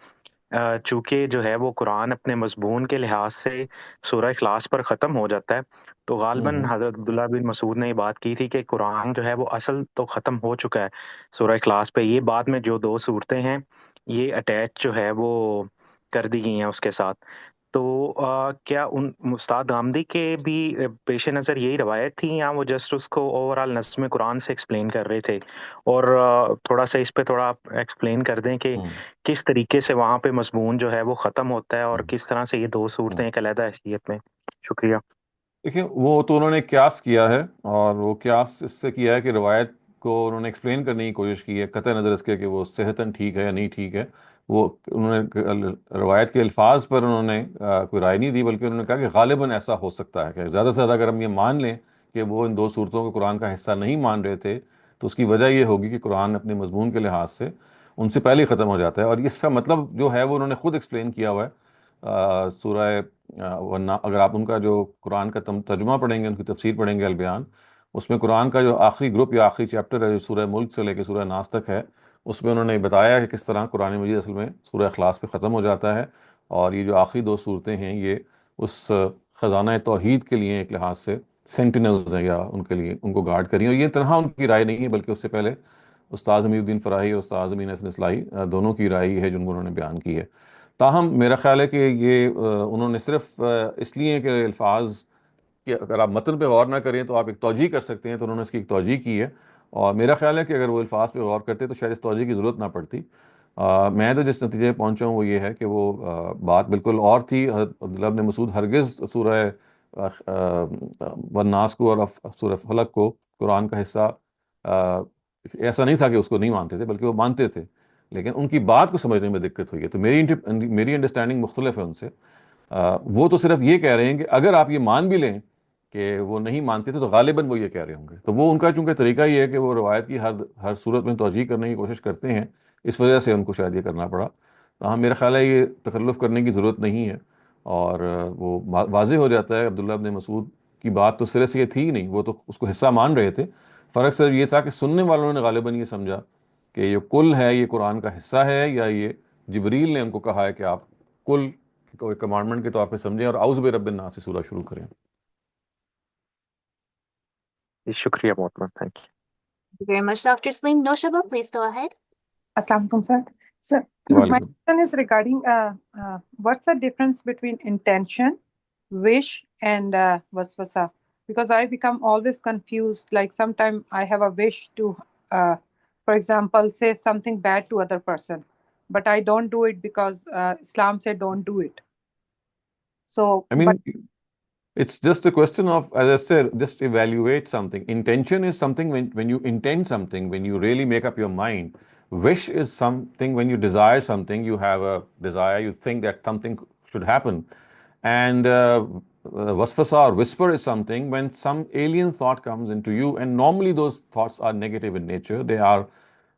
चूँकि जो है वो कुरान अपने मज़मून के लिहाज से सूरह इखलास पर ख़त्म हो जाता है, तो ग़ालिबन हज़रत अब्दुल्ला बिन मसूद ने ये बात की थी कि कुरान जो है वो असल तो ख़त्म हो चुका है सूरह इखलास पे, ये बाद में जो 2 सूरतें हैं ये अटैच जो है वो कर दी गई हैं उसके साथ। तो क्या उन उस्ताद गामदी के भी पेश नज़र यही रवायत थी, या वो जस्ट उसको ओवरऑल नज़्म कुरान से एक्सप्लेन कर रहे थे? और थोड़ा सा इस पे थोड़ा आप एक्सप्लेन कर दें कि किस तरीके से वहाँ पे मज़मून जो है वो ख़त्म होता है और किस तरह से ये 2 सूरतें एक अलग हैसियत में। शुक्रिया। देखिए, वो तो उन्होंने क्यास किया है, और वो क्यास इससे किया है कि रवायत को उन्होंने एक्सप्लेन करने की कोशिश की है, कतई नज़र इसके कि वो सेहतन ठीक है या नहीं ठीक है। वो उन्होंने रवायत के अल्फाज पर उन्होंने कोई राय नहीं दी, बल्कि उन्होंने कहा कि गालिबन ऐसा हो सकता है कि ज़्यादा से ज़्यादा अगर हम ये मान लें कि वो इन 2 सूरतों को कुरान का हिस्सा नहीं मान रहे थे, तो उसकी वजह ये होगी कि कुरान अपने मज़मून के लिहाज से उनसे पहले ही ख़त्म हो जाता है। और इसका मतलब जो है वो उन्होंने खुद एक्सप्लेन किया हुआ है सूरह वरना अगर आप उनका जो कुरान का तर्जुमा पढ़ेंगे, उनकी तफसीर पढ़ेंगे अल-बयान, उसमें कुरान का जो आखिरी ग्रुप या आखिरी चैप्टर है, जो सूरह मुल्क से लेकर सूरह नास तक है, उसमें उन्होंने बताया कि किस तरह कुरान मजीद असल में सूरह इखलास पे ख़त्म हो जाता है, और ये जो आखिरी 2 सूरतें हैं ये उस ख़ज़ाना तौहीद के लिए एक लिहाज से सेंटिनल्स हैं, या उनके लिए उनको गार्ड करी। और ये तनहा उनकी राय नहीं है, बल्कि उससे पहले उस्ताद ज़मीरुद्दीन फ़राही और उस्ताद ज़मीन हसन इस्लाही दोनों की राय है जिनको उन्होंने बयान की है। ताहम मेरा ख़्याल है कि ये उन्होंने सिर्फ़ इसलिए कि अल्फाज कि अगर आप मतन पे गौर ना करें तो आप एक तौजीह कर सकते हैं, तो उन्होंने इसकी एक तौजीह की है। और मेरा ख़्याल है कि अगर वो अल्फाज पे गौर करते तो शायद इस तौजीह की ज़रूरत ना पड़ती। मैं तो जिस नतीजे पे पहुँचा हूँ वो ये है कि वो बात बिल्कुल और थी। अब्दुल्लाह बिन मसूद हरगिज़ सूरह वन्नास को और सूरह फलक को कुरान का हिस्सा ऐसा नहीं था कि उसको नहीं मानते थे, बल्कि वो मानते थे, लेकिन उनकी बात को समझने में दिक्कत हुई है। तो मेरी अंडरस्टैंडिंग मुख्तलिफ है उनसे। वो तो सिर्फ ये कह रहे हैं कि अगर आप ये मान भी लें कि वो नहीं मानते थे, तो गालिबन वो ये कह रहे होंगे। तो वो उनका चूंकि तरीका ये है कि वो रवायत की हर सूरत में तौजीह करने की कोशिश करते हैं, इस वजह से उनको शायद ये करना पड़ा। तो हाँ, मेरा ख्याल है ये तकल्लुफ़ करने की ज़रूरत नहीं है, और वो वाज़ेह हो जाता है अब्दुल्लाह बिन मसूद की बात तो सिरे से ये थी ही नहीं, वो तो उसको हिस्सा मान रहे थे। फ़र्क सिर्फ ये था कि सुनने वालों ने गालिबन ये समझा कि ये कुल है, ये कुरान का हिस्सा है, या ये जिब्रील ने उनको कहा है कि आप कुल को एक कमांडमेंट के तौर पे समझें और औज़ बिरब्बिन नास से सूरह शुरू करें। शुक्रिया बहुत बहुत, thank you. Thank you very much, Dr. Saleem. No Shaba, please go ahead. Assalamu alaikum, sir. Sir, my question is regarding what's the difference between intention, wish, and waswasa? Because I become always confused. Like sometimes I have a wish to for example, say something bad to other person, but I don't do it because Islam said don't do it. So, I mean, it's just a question of, as I said, just evaluate something. Intention is something when you intend something, when you really make up your mind. Wish is something when you desire something, you have a desire, you think that something should happen. And wasfasa or whisper is something when some alien thought comes into you, and normally those thoughts are negative in nature. They are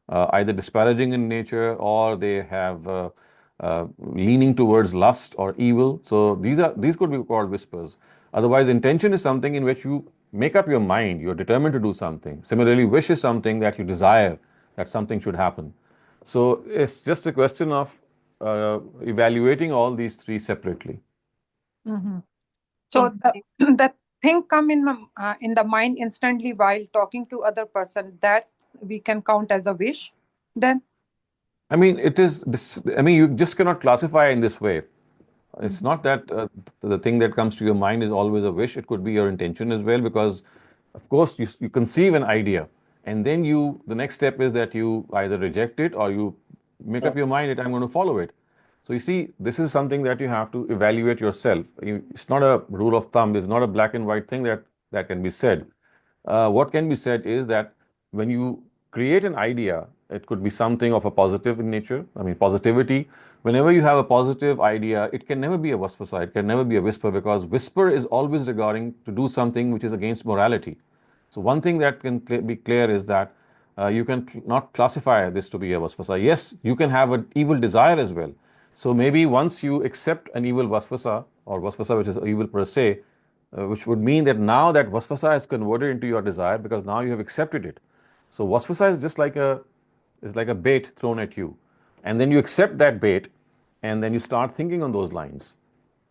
either disparaging in nature, or they have leaning towards lust or evil. So these could be called whispers. Otherwise, intention is something in which you make up your mind, you're determined to do something. Similarly, wish is something that you desire that something should happen. So it's just a question of evaluating all these three separately. So that thing come in the mind instantly while talking to other person, that we can count as a wish then? I mean, you just cannot classify in this way. It's not that the thing that comes to your mind is always a wish. It could be your intention as well, because, of course, you conceive an idea, and then the next step is that you either reject it or you make up your mind that I'm going to follow it. So you see, this is something that you have to evaluate yourself. It's not a rule of thumb. It's not a black and white thing that can be said. What can be said is that when you create an idea, it could be something of a positive in nature. I mean, positivity. Whenever you have a positive idea, it can never be a waswasa, it can never be a whisper, because whisper is always regarding to do something which is against morality. So one thing that can be clear is that you can not classify this to be a waswasa. Yes, you can have an evil desire as well. So maybe once you accept an evil waswasa, or waswasa which is evil per se, which would mean that now that waswasa is converted into your desire, because now you have accepted it. So waswasa is just like a bait thrown at you, and then you accept that bait, and then you start thinking on those lines.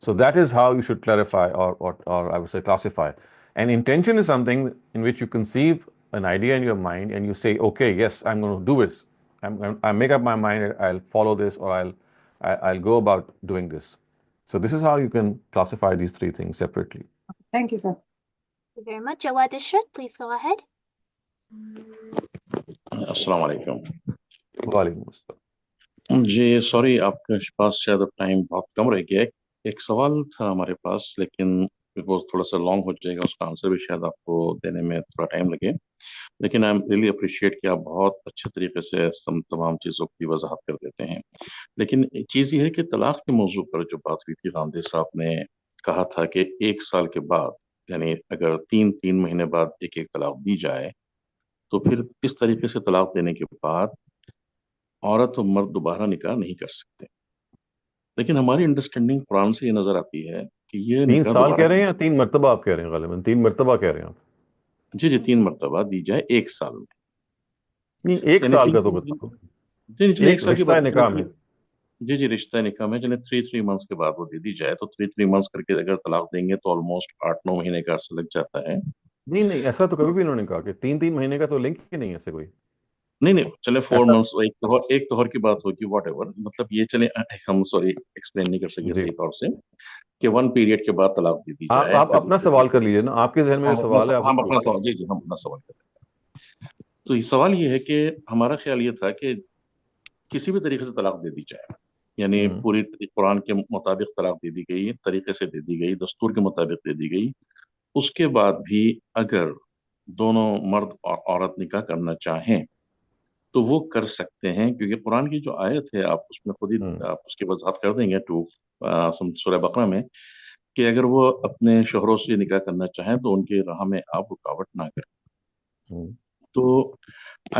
So that is how you should clarify, or I would say classify. And intention is something in which you conceive an idea in your mind and you say, okay, yes, I'm going to do this. I make up my mind, I'll follow this, or I'll go about doing this. So this is how you can classify these three things separately. Thank you, sir. Thank you very much. Jawad Ishrat, please go ahead. अस्सलाम वालेकुम वालेकुम अस्सलाम। जी sorry आपके पास शायद अब time बहुत कम रह गया है। एक सवाल था हमारे पास, लेकिन वो थोड़ा सा लॉन्ग हो जाएगा, उसका आंसर भी शायद आपको देने में थोड़ा टाइम लगे, लेकिन आई एम रियली अप्रिशिएट कि आप बहुत अच्छे तरीके से तमाम चीज़ों की वजाहत कर देते हैं। लेकिन चीज़ ये है कि तलाक के मौजू पर जो बात हुई थी, गांधी साहब ने कहा था कि 1 साल के बाद, यानी अगर 3 महीने बाद एक तलाक दी जाए, तो फिर इस तरीके से तलाक देने के बाद औरत और मर्द दोबारा निकाह नहीं कर सकते। लेकिन हमारी अंडरस्टैंडिंग कुरान से ये नजर आती है कि ये 3 निकाह साल कह दोबारा, रहे हैं या 3 मरतबा आप कह रहे हैं? गालिबन 3 मरतबा कह रहे हैं आप? जी 3 मरतबा दी जाए 1 साल में। नहीं, 1 यानी साल का तो 3 बताओ। जी चलिए 1 एक साल की रिश्ता है बात निकाह में। जी रिश्ता निकाह में चलिए 3 मंथ्स के बाद वो दे दी जाए, तो 3 मंथ्स करके अगर तलाक देंगे तो ऑलमोस्ट 8-9 महीने का अर्सा लग जाता है। नहीं, ऐसा तो कभी भी इन्होंने कहा कि 3 महीने का तो लिंक ही नहीं है ऐसे कोई। नहीं चले 4 ऐसा मंथ्स, एक तोहर की बात होगी, व्हाटएवर, मतलब ये चले, हम सॉरी एक्सप्लेन नहीं कर सके जी, सही तौर से कि 1 पीरियड के बाद तलाक दे दी आप जाए, आप फिर अपना उसके सवाल बाद कर लीजिए ना, आपके जहन में जो सवाल है आप हम वो अपना पूछिए। सवाल, जी हम अपना सवाल करते हैं। तो ये सवाल ये है कि हमारा ख्याल ये था कि किसी भी तरीके से तलाक दे दी जाए, यानी पूरी कुरान के मुताबिक तलाक दे दी गई, तरीके से दे दी गई, दस्तूर के मुताबिक दे दी गई, उसके बाद भी अगर दोनों मर्द और औरत निकाह करना चाहें तो वो कर सकते हैं, क्योंकि कुरान की जो आयत है आप उसमें खुद ही आप उसकी वजाहत कर देंगे सूरह बकरा में, कि अगर वो अपने शोहरों से निकाह करना चाहें तो उनकी राह में आप रुकावट ना करें। तो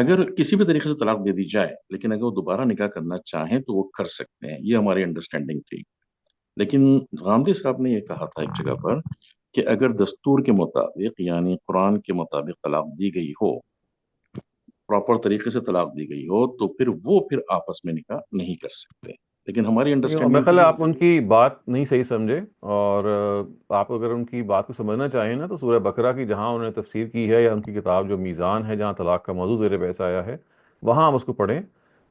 अगर किसी भी तरीके से तलाक दे दी जाए, लेकिन अगर वो दोबारा निकाह करना चाहें तो वो कर सकते हैं, ये हमारी अंडरस्टैंडिंग थी। लेकिन गांधी साहब ने ये कहा था एक जगह पर कि अगर दस्तूर के मुताबिक, यानी कुरान के मुताबिक तलाक दी गई हो, प्रॉपर तरीके से तलाक दी गई हो, तो फिर आपस में निकाह नहीं कर सकते। लेकिन हमारी मेरा अंडरस्टैंडिंग ख्याल है आप उनकी बात नहीं सही समझे, और आप अगर उनकी बात को समझना चाहें ना, तो सूरह बकरा की जहाँ उन्होंने तफसीर की है, या उनकी किताब जो मीज़ान है जहाँ तलाक का मौजू ज़ेर बहस आया है, वहाँ आप उसको पढ़ें।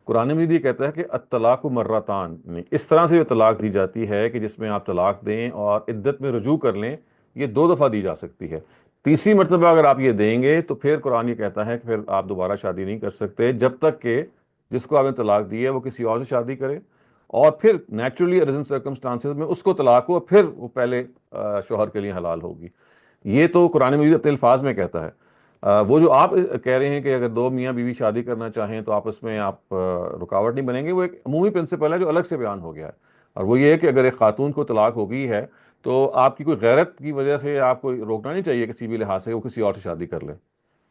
कुरान में ये कहता है कि अत्तलाक मर्रतान, इस तरह से जो तलाक दी जाती है कि जिसमें आप तलाक दें और इद्दत में रुजू कर लें, ये 2 दफ़ा दी जा सकती है। तीसरी मरतबा अगर आप ये देंगे तो फिर कुरान ये कहता है कि फिर आप दोबारा शादी नहीं कर सकते जब तक कि जिसको आपने तलाक दी है वो किसी और से शादी करे और फिर नेचुरली अरिजन सर्कमस्टांसेस में उसको तलाक हो फिर वो पहले शोहर के लिए हलाल होगी। ये तो कुरान मजीद अपने अल्फाज में कहता है। वो जो आप कह रहे हैं कि अगर दो मियाँ बीवी शादी करना चाहें तो आपस में आप रुकावट नहीं बनेंगे, वो एक अमूमी प्रिंसिपल है जो अलग से बयान हो गया है। और वो ये है कि अगर एक खातून को तलाक हो गई है तो आपकी कोई गैरत की वजह से आपको रोकना नहीं चाहिए किसी भी लिहाज से वो किसी और से शादी कर ले।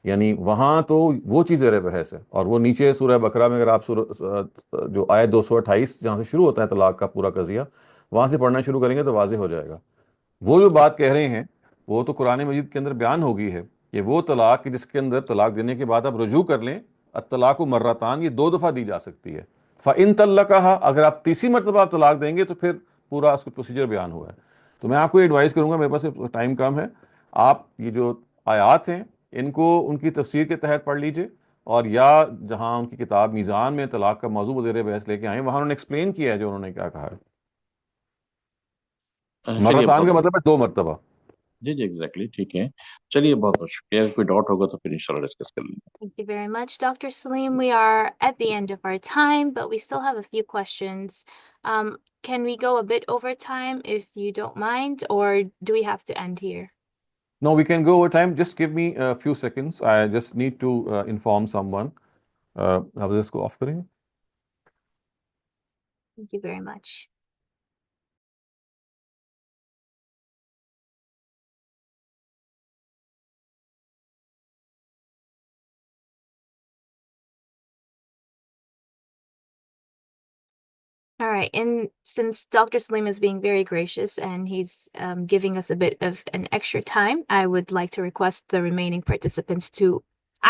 यानी वहाँ तो वो चीज़ ज़ेर बहस है। और वो नीचे सूरह बकरा में अगर आप जो आयत 228 जहाँ से शुरू होता है तलाक का पूरा कज़िया, वहाँ से पढ़ना शुरू करेंगे तो वाज़ेह हो जाएगा। वो जो बात कह रहे हैं वो तो कुरान मजीद के अंदर बयान हो गई है कि वो तलाक कि जिसके अंदर तलाक देने के बाद आप रुजू कर लें, तलाक मर्रतान, ये 2 दफ़ा दी जा सकती है। फ़इन तल्लक़हा, अगर आप तीसरी मरतबा आप तलाक देंगे तो फिर पूरा उसका प्रोसीजर बयान हुआ है। तो मैं आपको एडवाइस करूंगा, मेरे पास टाइम कम है, आप ये जो आयात हैं इनको उनकी तफसीर के तहत पढ़ लीजिए और या जहाँ उनकी किताब मीज़ान में तलाक का मौजू वज़ेर बहस लेके आए वहाँ उन्होंने एक्सप्लेन किया है जो उन्होंने क्या कहा है। चलिए मर्रतान बहुत का बहुत मतलब है 2 मरतबा। जी जी एग्जैक्टली ठीक है। चलिए बहुत बहुत शुक्रिया। कोई डाउट होगा तो फिर इंशाल्लाह डिस्कस कर लेंगे। Thank you very much, Dr. Saleem. We are at the end of our time, but we still have a few questions. Can we go a bit over time if you don't mind, or do we have to end here? No, we can go over time. Just give me a few seconds. I just need to inform someone. अब इसको of करेंगे। Thank you very much. All right, and since Dr. Saleem is being very gracious and he's giving us a bit of an extra time, I would like to request the remaining participants to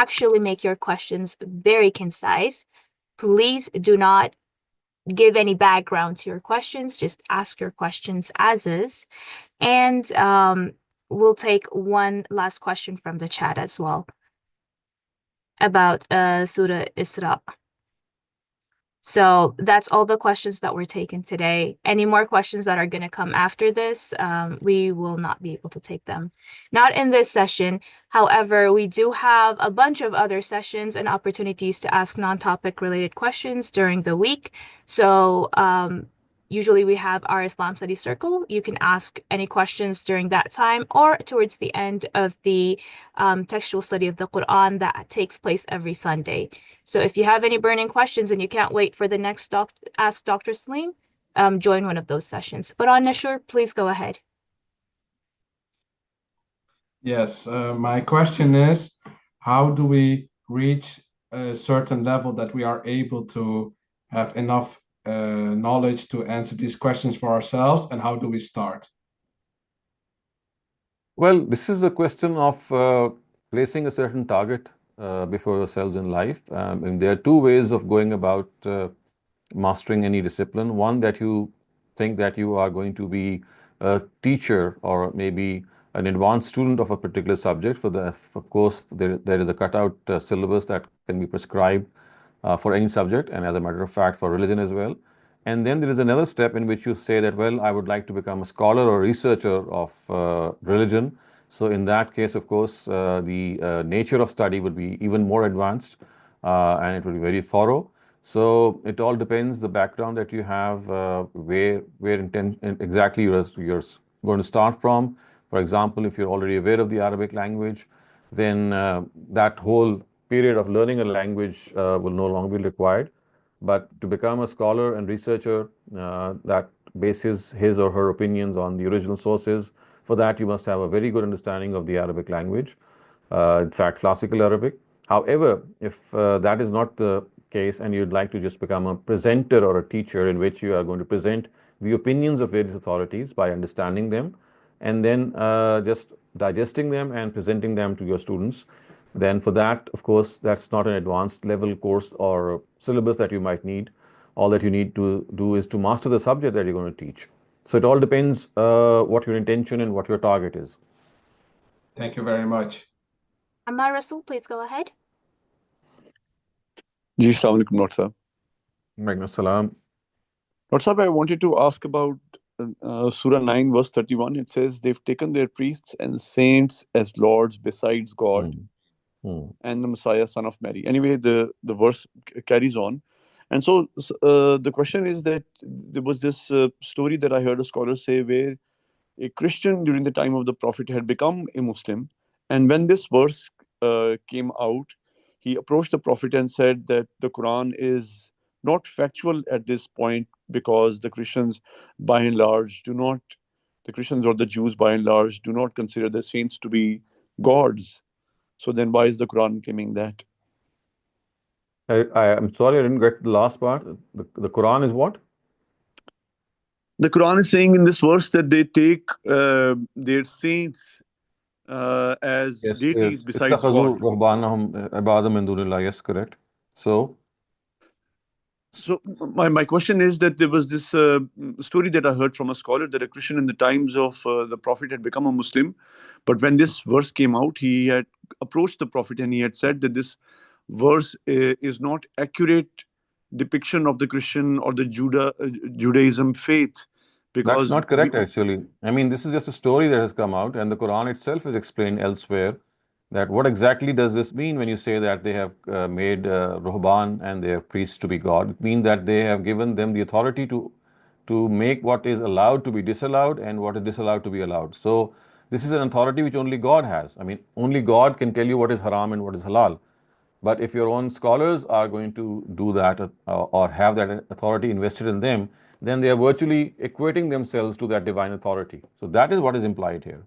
actually make your questions very concise. Please do not give any background to your questions, just ask your questions as is. And we'll take one last question from the chat as well about Surah Isra. So that's all the questions that were taken today. Any more questions that are going to come after this, we will not be able to take them. Not in this session. However, we do have a bunch of other sessions and opportunities to ask non-topic related questions during the week. So usually we have our Islam Study Circle. You can ask any questions during that time or towards the end of the textual study of the Quran that takes place every Sunday. So if you have any burning questions and you can't wait for the next Ask Dr. Saleem, join one of those sessions. But on Nashur, please go ahead. Yes, my question is, how do we reach a certain level that we are able to have enough knowledge to answer these questions for ourselves, and how do we start? Well, this is a question of placing a certain target before yourselves in life. And there are two ways of going about mastering any discipline. One, that you think that you are going to be a teacher or maybe an advanced student of a particular subject. For the, of course, there is a cutout syllabus that can be prescribed for any subject, and as a matter of fact, for religion as well. And then there is another step in which you say that, well, I would like to become a scholar or researcher of religion. So in that case, of course, the nature of study would be even more advanced and it would be very thorough. So it all depends the background that you have, where exactly you're going to start from. For example, if you're already aware of the Arabic language, then that whole period of learning a language will no longer be required. But to become a scholar and researcher that bases his or her opinions on the original sources, for that you must have a very good understanding of the Arabic language, in fact, classical Arabic. However, if that is not the case and you'd like to just become a presenter or a teacher in which you are going to present the opinions of various authorities by understanding them and then just digesting them and presenting them to your students, then for that, of course, that's not an advanced level course or syllabus that you might need. All that you need to do is to master the subject that you're going to teach. So it all depends what your intention and what your target is. Thank you very much. Ammar Rasul, please go ahead. Ji, Assalamu alaikum, Dr. Sahab. Magna salam. Dr. Sahab, I wanted to ask about Surah 9, verse 31, it says, they've taken their priests and saints as lords besides God and the Messiah, son of Mary. Anyway, the verse carries on. And so the question is that there was this story that I heard a scholar say where a Christian during the time of the Prophet had become a Muslim. And when this verse came out, he approached the Prophet and said that the Quran is not factual at this point because the Christians, by and large, the Christians or the Jews, by and large, do not consider the saints to be gods. So then why is the Quran claiming that? I'm sorry, I didn't get the last part. The Quran is what? The Quran is saying in this verse that they take their saints as Yes, deities besides اتخذوا God. رهبانهم عبادا من دون الله. Yes, correct. So my question is that there was this story that I heard from a scholar that a Christian in the times of the Prophet had become a Muslim. But when this verse came out, he had approached the Prophet and he had said that this verse is not accurate depiction of the Christian or the Judaism faith. that's Because not correct, actually. I mean, this is just a story that has come out, and the Quran itself is explained elsewhere that what exactly does this mean when you say that they have made Ruhban and their priests to be God? It means that they have given them the authority to make what is allowed to be disallowed and what is disallowed to be allowed. So this is an authority which only God has. I mean, only God can tell you what is haram and what is halal. But if your own scholars are going to do that or have that authority invested in them, then they are virtually equating themselves to that divine authority. So that is what is implied here.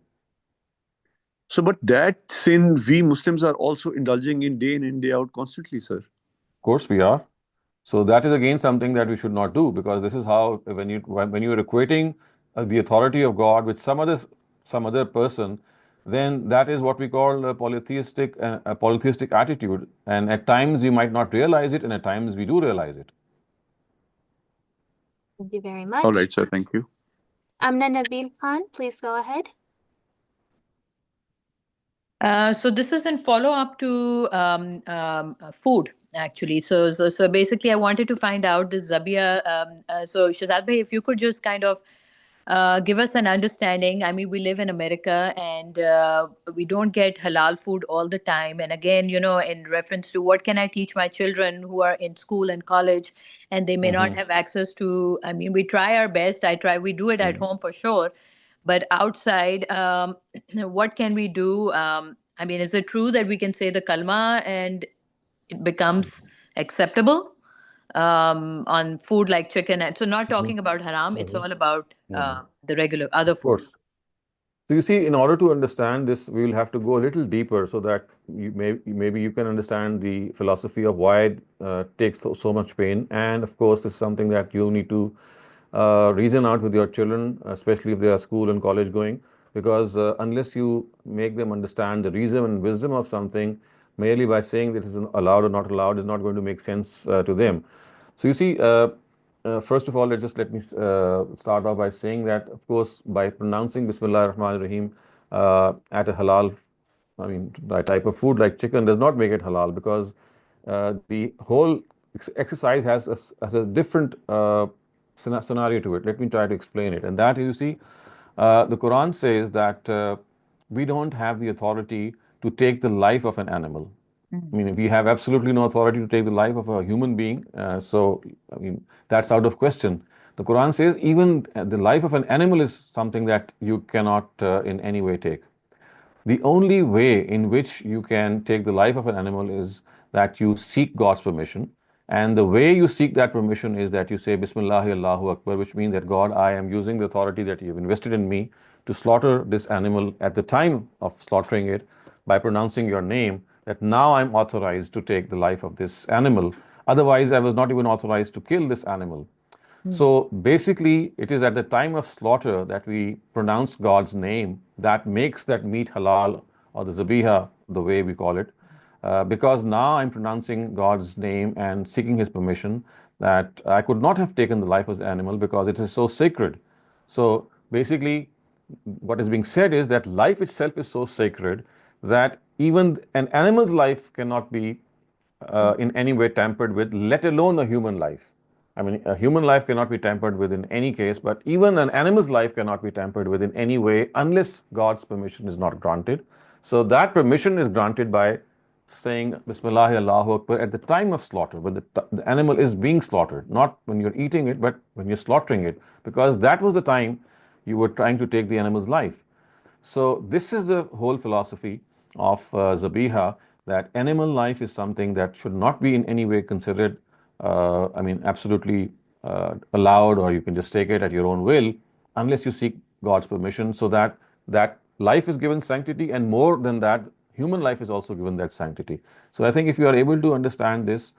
So, but that sin we Muslims are also indulging in day in and day out constantly, sir. Of course we are. So that is again something that we should not do, because this is how when you are equating the authority of God with some other person, then that is what we call a polytheistic attitude. And at times we might not realize it, and at times we do realize it. Thank you very much. All right, sir. Thank you. Amna Nabil Khan, please go ahead. So this is in follow-up to food, actually. So basically, I wanted to find out this Zabia. So Shazad Bhai, if you could just kind of give us an understanding. I mean, we live in America and we don't get halal food all the time. And again, in reference to what can I teach my children who are in school and college and they may not have access to, I mean, we try our best. We do it at home for sure. But outside, what can we do? I mean, is it true that we can say the kalma and it becomes acceptable on food like chicken? So not talking about haram, it's all about the regular other Of food. course. So you see, in order to understand this, we will have to go a little deeper so that maybe you can understand the philosophy of why it takes so much pain. And of course, this is something that you need to reason out with your children, especially if they are school and college going, because unless you make them understand the reason and wisdom of something, merely by saying that it is allowed or not allowed is not going to make sense to them. So you see, first of all, let me start off by saying that, of course, by pronouncing Bismillah ar-Rahman ar-Rahim at a halal, I mean, that type of food like chicken does not make it halal, because the whole exercise has a different scenario to it. Let me try to explain it. And that, you see, the Quran says that we don't have the authority to take the life of an animal. I mean, we have absolutely no authority to take the life of a human being. So, I mean, that's out of question. The Quran says even the life of an animal is something that you cannot in any way take. The only way in which you can take the life of an animal is that you seek God's permission. And the way you seek that permission is that you say Bismillah Allahu Akbar, which means that God, I am using the authority that you've invested in me to slaughter this animal at the time of slaughtering it by pronouncing your name, that now I'm authorized to take the life of this animal. Otherwise, I was not even authorized to kill this animal. So basically, it is at the time of slaughter that we pronounce God's name that makes that meat halal, or the zabiha, the way we call it. Because now I'm pronouncing God's name and seeking His permission, that I could not have taken the life of the animal because it is so sacred. So basically, what is being said is that life itself is so sacred that even an animal's life cannot be in any way tampered with, let alone a human life. I mean, a human life cannot be tampered with in any case, but even an animal's life cannot be tampered with in any way unless God's permission is not granted. So that permission is granted by saying Bismillah Allahu Akbar at the time of slaughter, when the animal is being slaughtered, not when you're eating it, but when you're slaughtering it, because that was the time you were trying to take the animal's life. So this is the whole philosophy of Zabiha, that animal life is something that should not be in any way considered, I mean, absolutely allowed, or you can just take it at your own will, unless you seek God's permission, so that that life is given sanctity, and more than that, human life is also given that sanctity. So I think if you are able to understand this,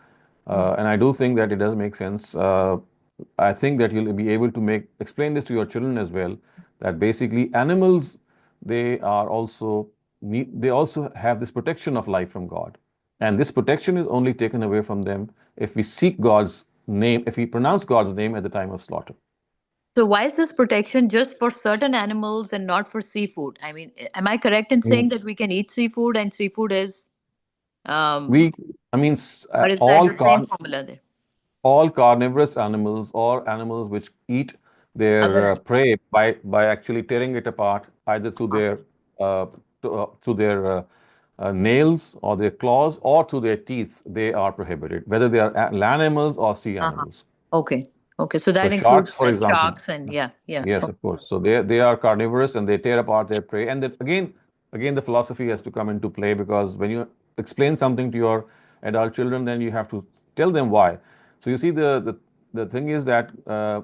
and I do think that it does make sense, I think that you'll be able to explain this to your children as well, that basically animals, they also have this protection of life from God. And this protection is only taken away from them if we seek God's name, if we pronounce God's name at the time of slaughter. So why is this protection just for certain animals and not for seafood? I mean, am I correct in saying that we can eat seafood and seafood is, We, I mean, or is that the same formula there? all carnivorous animals, or animals which eat their prey by actually tearing it apart, either through their nails or their claws or through their teeth, they are prohibited, whether they are land animals or sea animals. Okay. Okay. So So that sharks, includes for like example. sharks and yeah. Yes, of course. So they are carnivorous and they tear apart their prey. And then again, the philosophy has to come into play, because when you explain something to your adult children, then you have to tell them why. So you see, the thing is that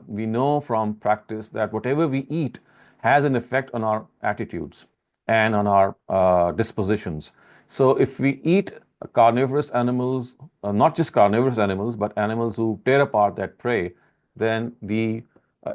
we know from practice that whatever we eat has an effect on our attitudes and on our dispositions. So if we eat carnivorous animals, not just carnivorous animals, but animals who tear apart that prey, then the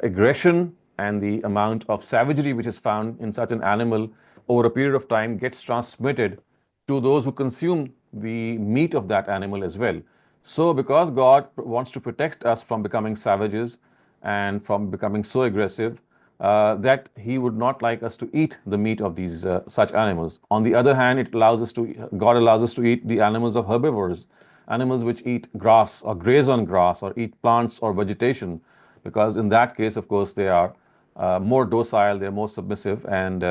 aggression and the amount of savagery which is found in such an animal over a period of time gets transmitted to those who consume the meat of that animal as well. So because God wants to protect us from becoming savages and from becoming so aggressive, that He would not like us to eat the meat of these such animals. On the other hand, God allows us to eat the animals of herbivores, animals which eat grass or graze on grass or eat plants or vegetation, because in that case, of course, they are more docile, they're more submissive, and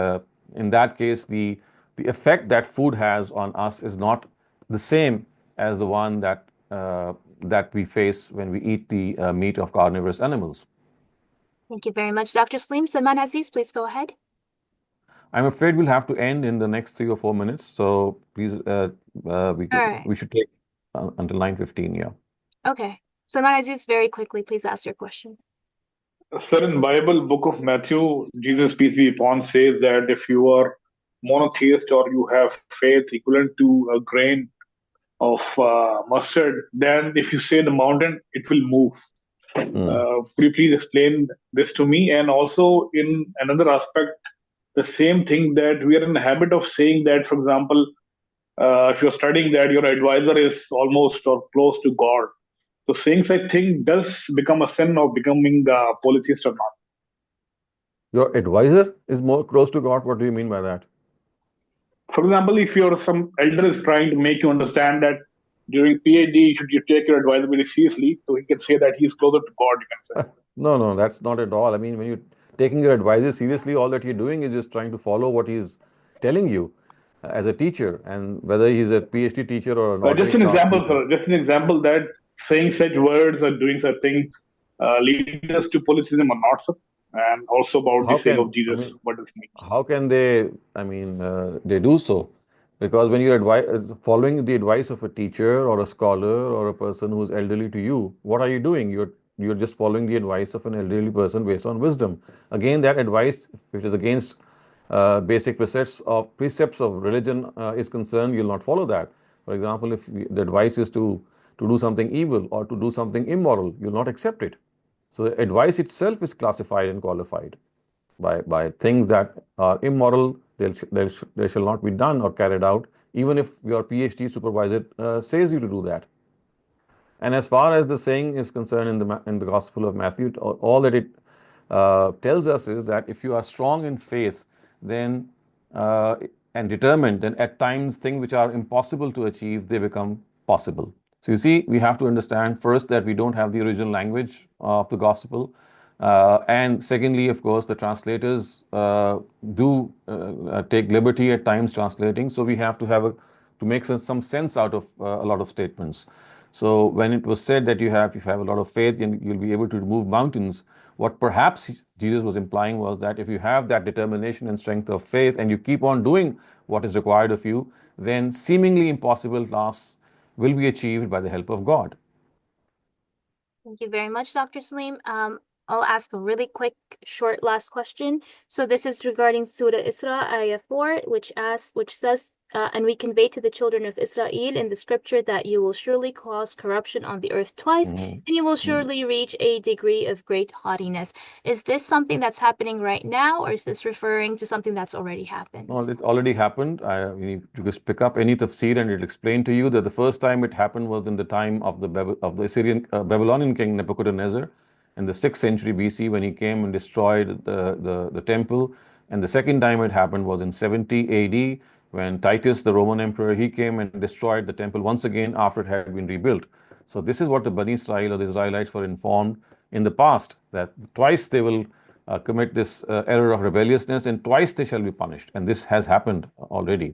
in that case, the effect that food has on us is not the same as the one that we face when we eat the meat of carnivorous animals. Thank you very much, Dr. Saleem. Salman Aziz, please go ahead. I'm afraid we'll have to end in the next 3 or 4 minutes, so please, we should take until 9:15. Yeah. Okay. Salman Aziz, very quickly, please ask your question. Sir, in Bible, book of Matthew, Jesus, peace be upon, says that if you are monotheist or you have faith equivalent to a grain of mustard, then if you say the mountain, it will move. Could you please explain this to me? And also, in another aspect, the same thing that we are in the habit of saying that, for example, if you're studying that, your advisor is almost or close to God. So saying such thing does become a sin of becoming a polytheist or not. Your advisor is more close to God. What do you mean by that? For example, if some elder is trying to make you understand that during PhD, should you take your advisor very seriously, so he can say that he's closer to God, you can say. No, that's not at all. I mean, when you're taking your advisor seriously, all that you're doing is just trying to follow what he's telling you as a teacher, and whether he's a PhD teacher or an Just ordinary an class example, teacher. sir. Just an example that saying such words or doing such things lead us to polytheism or not, sir. And also about the sake of Jesus, what does it mean? How can they, they do so? Because when you're following the advice of a teacher or a scholar or a person who's elderly to you, what are you doing? You're just following the advice of an elderly person based on wisdom. Again, that advice, which is against basic precepts of religion is concerned, you'll not follow that. For example, if the advice is to do something evil or to do something immoral, you'll not accept it. So the advice itself is classified and qualified by things that are immoral. They shall not be done or carried out, even if your PhD supervisor says you to do that. And as far as the saying is concerned in the Gospel of Matthew, all that it tells us is that if you are strong in faith, then and determined, then at times things which are impossible to achieve, they become possible. So you see, we have to understand first that we don't have the original language of the gospel. And secondly, of course, the translators do take liberty at times translating. So we have to have to make some sense out of a lot of statements. So when it was said that if you have a lot of faith, and you'll be able to remove mountains, what perhaps Jesus was implying was that if you have that determination and strength of faith and you keep on doing what is required of you, then seemingly impossible tasks will be achieved by the help of God. Thank you very much, Dr. Saleem. I'll ask a really quick, short last question. So this is regarding Surah Isra, Ayah 4, which says, and we convey to the children of Israel in the scripture that you will surely cause corruption on the earth twice, and you will surely reach a degree of great haughtiness. Is this something that's happening right now, or is this referring to something that's already happened? Well, it already happened. You need to just pick up any tafsir and it'll explain to you that the first time it happened was in the time of the Assyrian Babylonian king Nebuchadnezzar in the 6th century BC, when he came and destroyed the temple. And the second time it happened was in 70 AD, when Titus, the Roman emperor, he came and destroyed the temple once again after it had been rebuilt. So this is what the Bani Israel or the Israelites were informed in the past, that twice they will commit this error of rebelliousness, and twice they shall be punished. And this has happened already.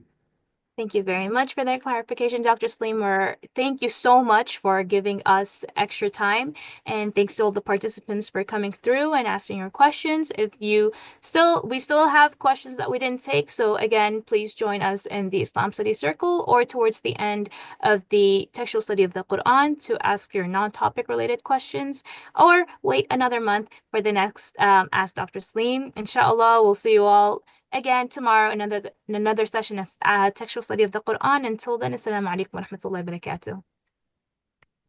Thank you very much for that clarification, Dr. Sleemer. Thank you so much for giving us extra time. And thanks to all the participants for coming through and asking your questions. We still have questions that we didn't take. So again, please join us in the Islam Study Circle or towards the end of the textual study of the Quran to ask your non-topic related questions, or wait another month for the next Ask Dr. Saleem. Inshallah, we'll see you all again tomorrow in another session of textual study of the Quran. Until then, assalamu alaikum wa rahmatullahi wa barakatuh.